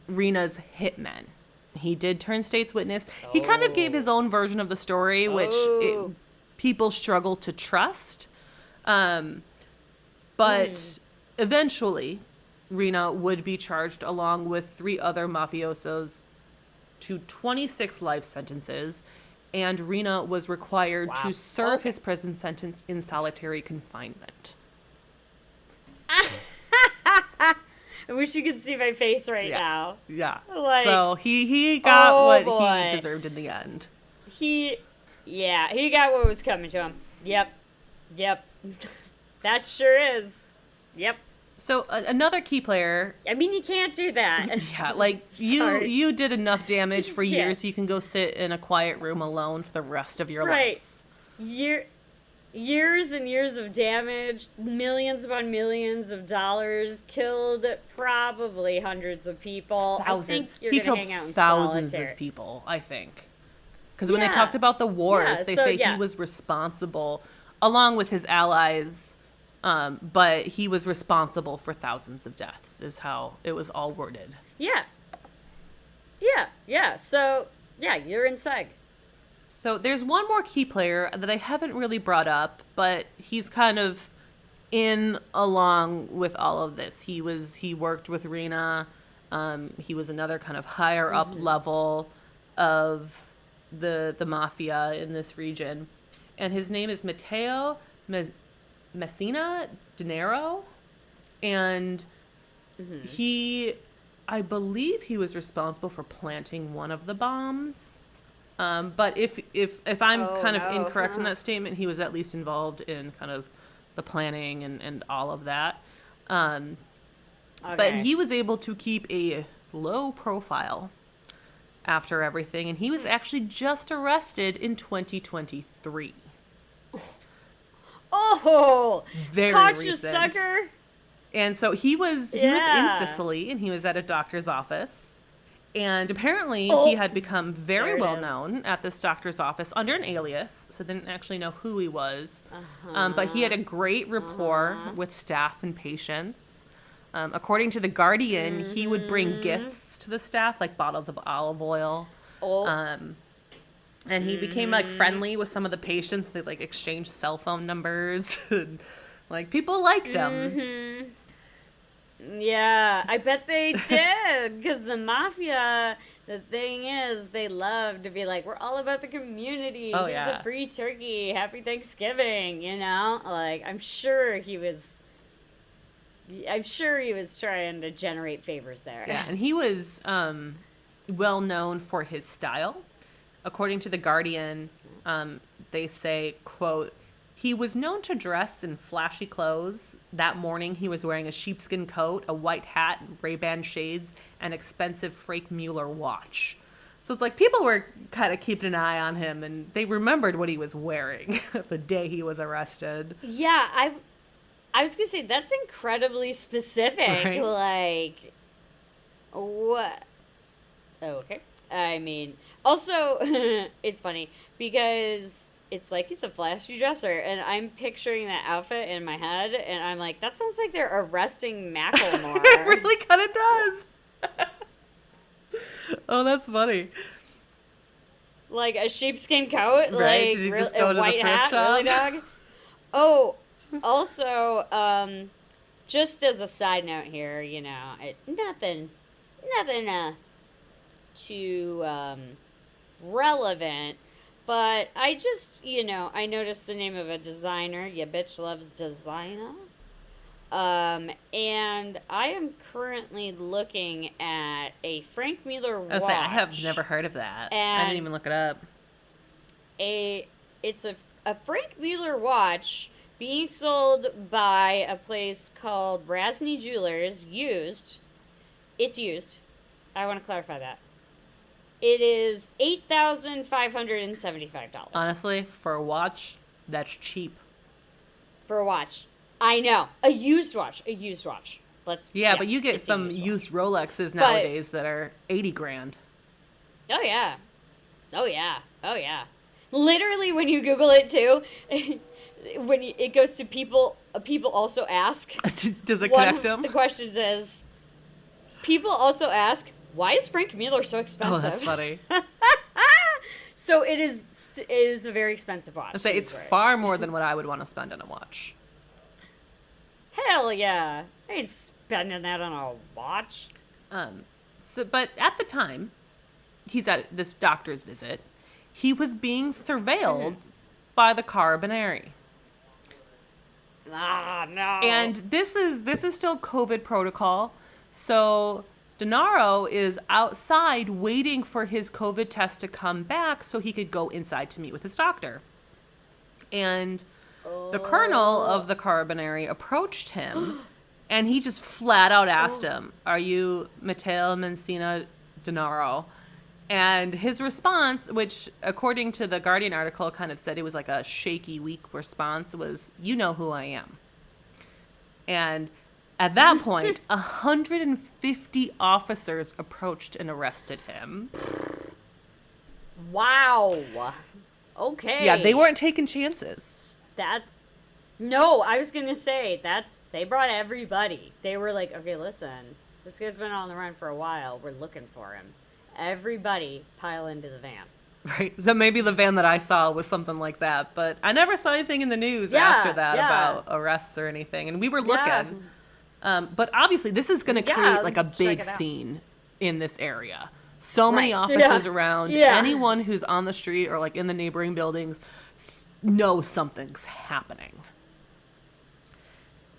Rena's hitmen. He did turn state's witness. He kind of gave his own version of the story, which people struggle to trust. But eventually, Rena would be charged along with 3 other mafiosos to 26 life sentences, and Rena was required to serve his prison sentence in solitary confinement. I wish you could see my face right now. Yeah. Like, so he got what boy. he deserved in the end. He got what was coming to him. Yep. That sure is. Yep. So another key player. I mean, you can't do that. Yeah, like Sorry. you did enough damage just for can't. years. You can go sit in a quiet room alone for the rest of your Right. life. Years and years of damage, millions upon millions of dollars, killed probably hundreds of people. Thousands. I think you're He gonna killed hang out in thousands solitary. of people, I think. Because when they Yeah. talked about the wars, Yeah, they so, say yeah. he was responsible, along with his allies, but he was responsible for thousands of deaths, is how it was all worded. Yeah. So, yeah, you're in seg. So there's one more key player that I haven't really brought up, but he's kind of in along with all of this. He worked with Rena. He was another kind of higher up level of the mafia in this region, and his name is Matteo Messina Denaro, and I believe he was responsible for planting one of the bombs. But if I'm kind of incorrect in that statement, he was at least involved in kind of the planning and all of that. But he was able to keep a low profile after everything, and he was actually just arrested in 2023. Oh, Very caught you, recent. sucker. And so he was in Sicily, and he was at a doctor's office. And apparently he had become very well known at this doctor's office under an alias, so didn't actually know who he was. But he had a great rapport with staff and patients. According to The Guardian, he would bring gifts to the staff, like bottles of olive oil. And he became like friendly with some of the patients. They like exchanged cell phone numbers. And, like, people liked him. Yeah, I bet they did. Because the mafia, the thing is, they love to be like, we're all about the community. Oh Here's a yeah. free turkey. Happy Thanksgiving, you know? Like, I'm sure he was trying to generate favors there. Yeah, and he was well known for his style. According to the Guardian, they say, quote, he was known to dress in flashy clothes. That morning, he was wearing a sheepskin coat, a white hat, Ray-Ban shades, and expensive Frank Mueller watch. So it's like people were kind of keeping an eye on him, and they remembered what he was wearing the day he was arrested. Yeah, I was gonna say that's incredibly specific. Right? Like, what? Oh, okay. I mean, also, it's funny because it's like he's a flashy dresser, and I'm picturing that outfit in my head, and I'm like, that sounds like they're arresting Macklemore. It really kind of does. Oh, that's funny. Like a sheepskin coat, Right? like Did he just go a to the white thrift hat, shop? really, dog? Oh, also, just as a side note here, nothing too relevant, but I noticed the name of a designer. Yeah, bitch loves designer. And I am currently looking at a Frank Mueller I was watch. say, I have never heard of that. I And didn't even look it up. it's a Frank Mueller watch being sold by a place called Rasney Jewelers, used. It's used. I want to clarify that. It is $8,575 Honestly, for a watch, that's cheap. for a watch. I know. A used watch. Yeah, but you get it's a some watch. used Rolexes nowadays that are 80 grand. Oh yeah. Oh yeah. Oh yeah. Literally, when you Google it too, it goes to people also ask. Does it One connect of them? the questions is, people also ask, why is Frank Mueller so expensive? Oh, that's funny. So it is a very expensive watch. I say it's right. far more than what I would want to spend on a watch. Hell yeah. I ain't spending that on a watch. But at the time, he's at this doctor's visit. He was being surveilled by the Carabinieri. Ah, no. And this is still COVID protocol. So Denaro is outside waiting for his COVID test to come back so he could go inside to meet with his doctor. And the colonel of the Carabinieri approached him, and he just flat out asked him, "Are you Matteo Messina Denaro?" And his response, which according to the Guardian article kind of said it was like a shaky, weak response, was, "You know who I am." And at that point, 150 officers approached and arrested him. Wow. Okay. Yeah, they weren't taking chances. No, I was gonna say they brought everybody. They were like, okay, listen, this guy's been on the run for a while. We're looking for him. Everybody pile into the van. Right. So maybe the van that I saw was something like that, but I never saw anything in the news after that about arrests or anything. And we were looking. But obviously this is going to create like a big scene in this area. So many officers around. Anyone who's on the street or like in the neighboring buildings knows something's happening.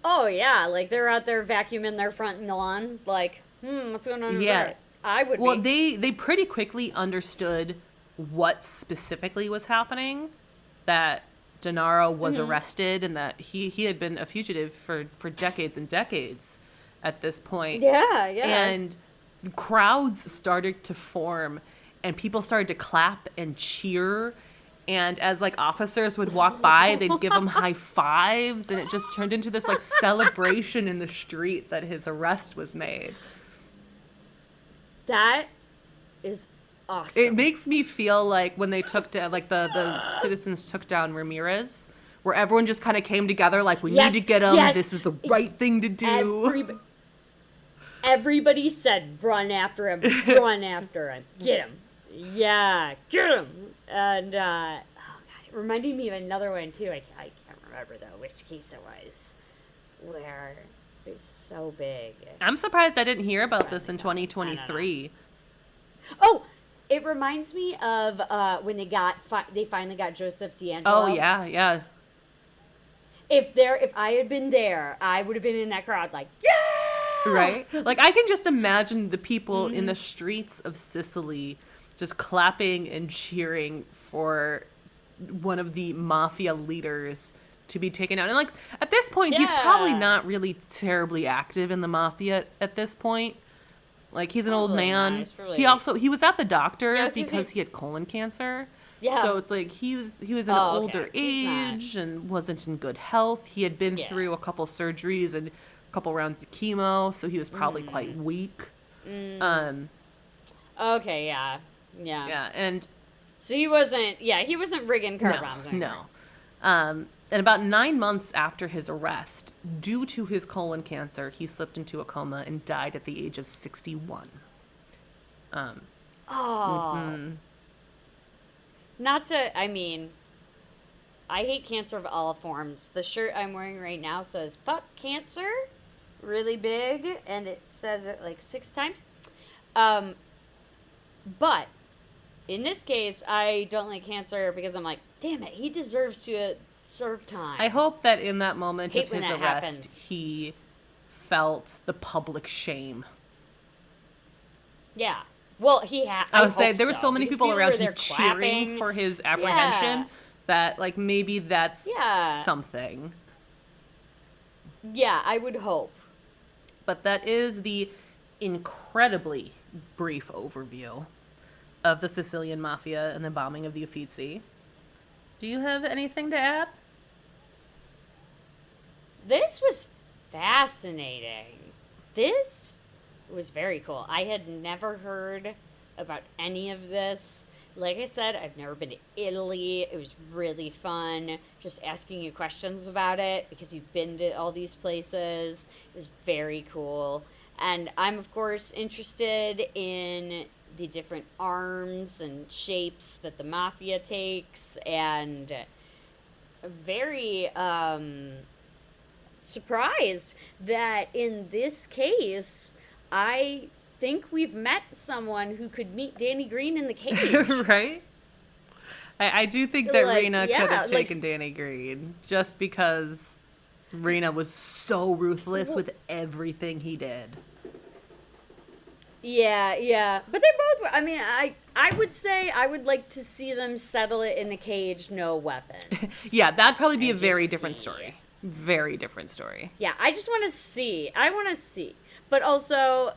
Oh yeah, like they're out there vacuuming their front lawn. Like, what's going on over there? I would. Well, they pretty quickly understood what specifically was happening. That Denaro was arrested, and that he had been a fugitive for decades and decades at this point. Yeah. And crowds started to form, and people started to clap and cheer. And as like officers would walk by, they'd give him high fives, and it just turned into this like celebration in the street that his arrest was made. That is awesome. It makes me feel like when they took down, like the citizens took down Ramirez, where everyone just kind of came together, like, we need to get him. Yes. This is the right thing to do. Everybody said, run after him, get him. Yeah, get him. And, oh God, it reminded me of another one too. I can't remember though which case it was, where It's so big. I'm surprised I didn't hear about this in I don't know. 2023. Oh, it reminds me of when they finally got Joseph Oh, D'Angelo. yeah. If I had been there, I would have been in that crowd like, yeah! Right? Like, I can just imagine the people in the streets of Sicily just clapping and cheering for one of the mafia leaders to be taken out. And, like, at this point, he's probably Yeah. not really terribly active in the mafia at this point. Like, he's an old Probably not. man. He's probably- He was at the doctor Yeah, I was gonna because say- he had colon cancer. Yeah. So it's like he was an Oh, older okay. He's not- age and wasn't in good health. He had been Yeah. through a couple surgeries and a couple rounds of chemo, so he was probably Mm. quite weak. Okay, yeah. Yeah, and So he wasn't rigging car bombs anymore. no. And about 9 months after his arrest, due to his colon cancer, he slipped into a coma and died at the age of 61. Oh. Mm-hmm. I hate cancer of all forms. The shirt I'm wearing right now says "fuck cancer," really big, and it says it like 6 times. But in this case, I don't like cancer because I'm like, damn it, he deserves to serve time. I hope that in that moment Hate of when his that arrest, happens. he felt the public shame. Yeah. Well, he had. I would say hope there were so many because people around were him there cheering clapping. for his apprehension Yeah. that, like, maybe that's Yeah. something. Yeah, I would hope. But that is the incredibly brief overview of the Sicilian Mafia and the bombing of the Uffizi. Do you have anything to add? This was fascinating. This was very cool. I had never heard about any of this. Like I said, I've never been to Italy. It was really fun just asking you questions about it because you've been to all these places. It was very cool. And I'm, of course, interested in the different arms and shapes that the mafia takes, and very surprised that in this case, I think we've met someone who could meet Danny Green in the cage. Right? I do think that Like, Rena yeah, could have like- taken Danny Green just because Rena was so ruthless with everything he did. Yeah. But they both were. I mean, I would say I would like to see them settle it in the cage, no weapons. Yeah, that'd probably be a And very just different see. story. Very different story. Yeah, I just want to see. I want to see. But also,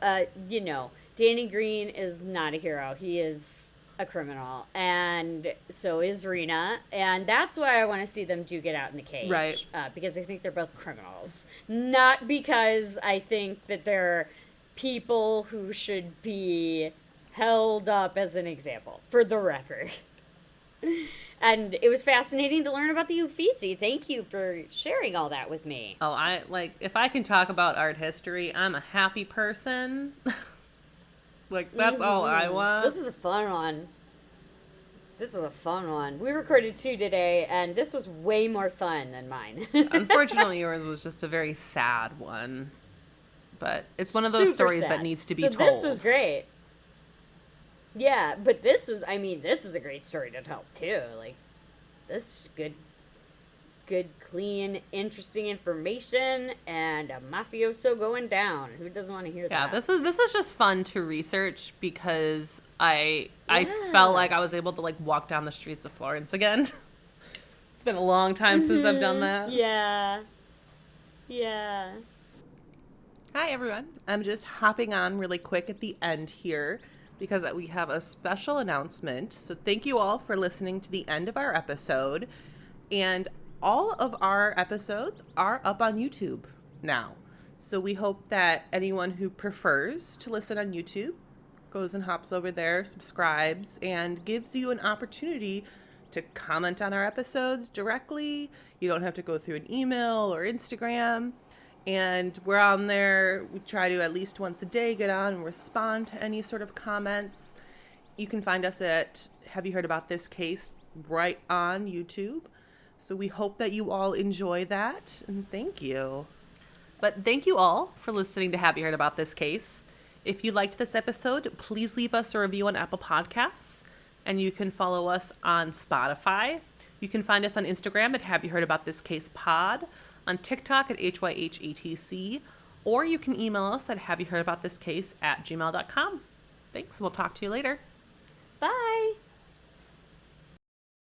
Danny Green is not a hero. He is a criminal. And so is Rena. And that's why I want to see them duke it out in the cage. Right. Because I think they're both criminals. Not because I think that they're people who should be held up as an example, for the record. And it was fascinating to learn about the Uffizi. Thank you for sharing all that with me. Oh, if I can talk about art history, I'm a happy person. Like, that's all I want. This is a fun one. We recorded 2 today, and this was way more fun than mine. Unfortunately, yours was just a very sad one. But it's one of those Super stories that sad. needs to be so told. This was great. Yeah, but this is a great story to tell, too. Like, this is good, clean, interesting information, and a mafioso going down. Who doesn't want to hear Yeah, that? this was just fun to research because I felt like I was able to, like, walk down the streets of Florence again. It's been a long time since I've done that. Yeah. Hi, everyone. I'm just hopping on really quick at the end here because we have a special announcement. So thank you all for listening to the end of our episode. And all of our episodes are up on YouTube now. So we hope that anyone who prefers to listen on YouTube goes and hops over there, subscribes, and gives you an opportunity to comment on our episodes directly. You don't have to go through an email or Instagram. And we're on there. We try to at least once a day get on and respond to any sort of comments. You can find us at Have You Heard About This Case right on YouTube. So we hope that you all enjoy that. And thank you. But thank you all for listening to Have You Heard About This Case. If you liked this episode, please leave us a review on Apple Podcasts, and you can follow us on Spotify. You can find us on Instagram at Have You Heard About This Case Pod, on TikTok at HYHETC, or you can email us at haveyouheardaboutthiscase@gmail.com. Thanks. We'll talk to you later. Bye.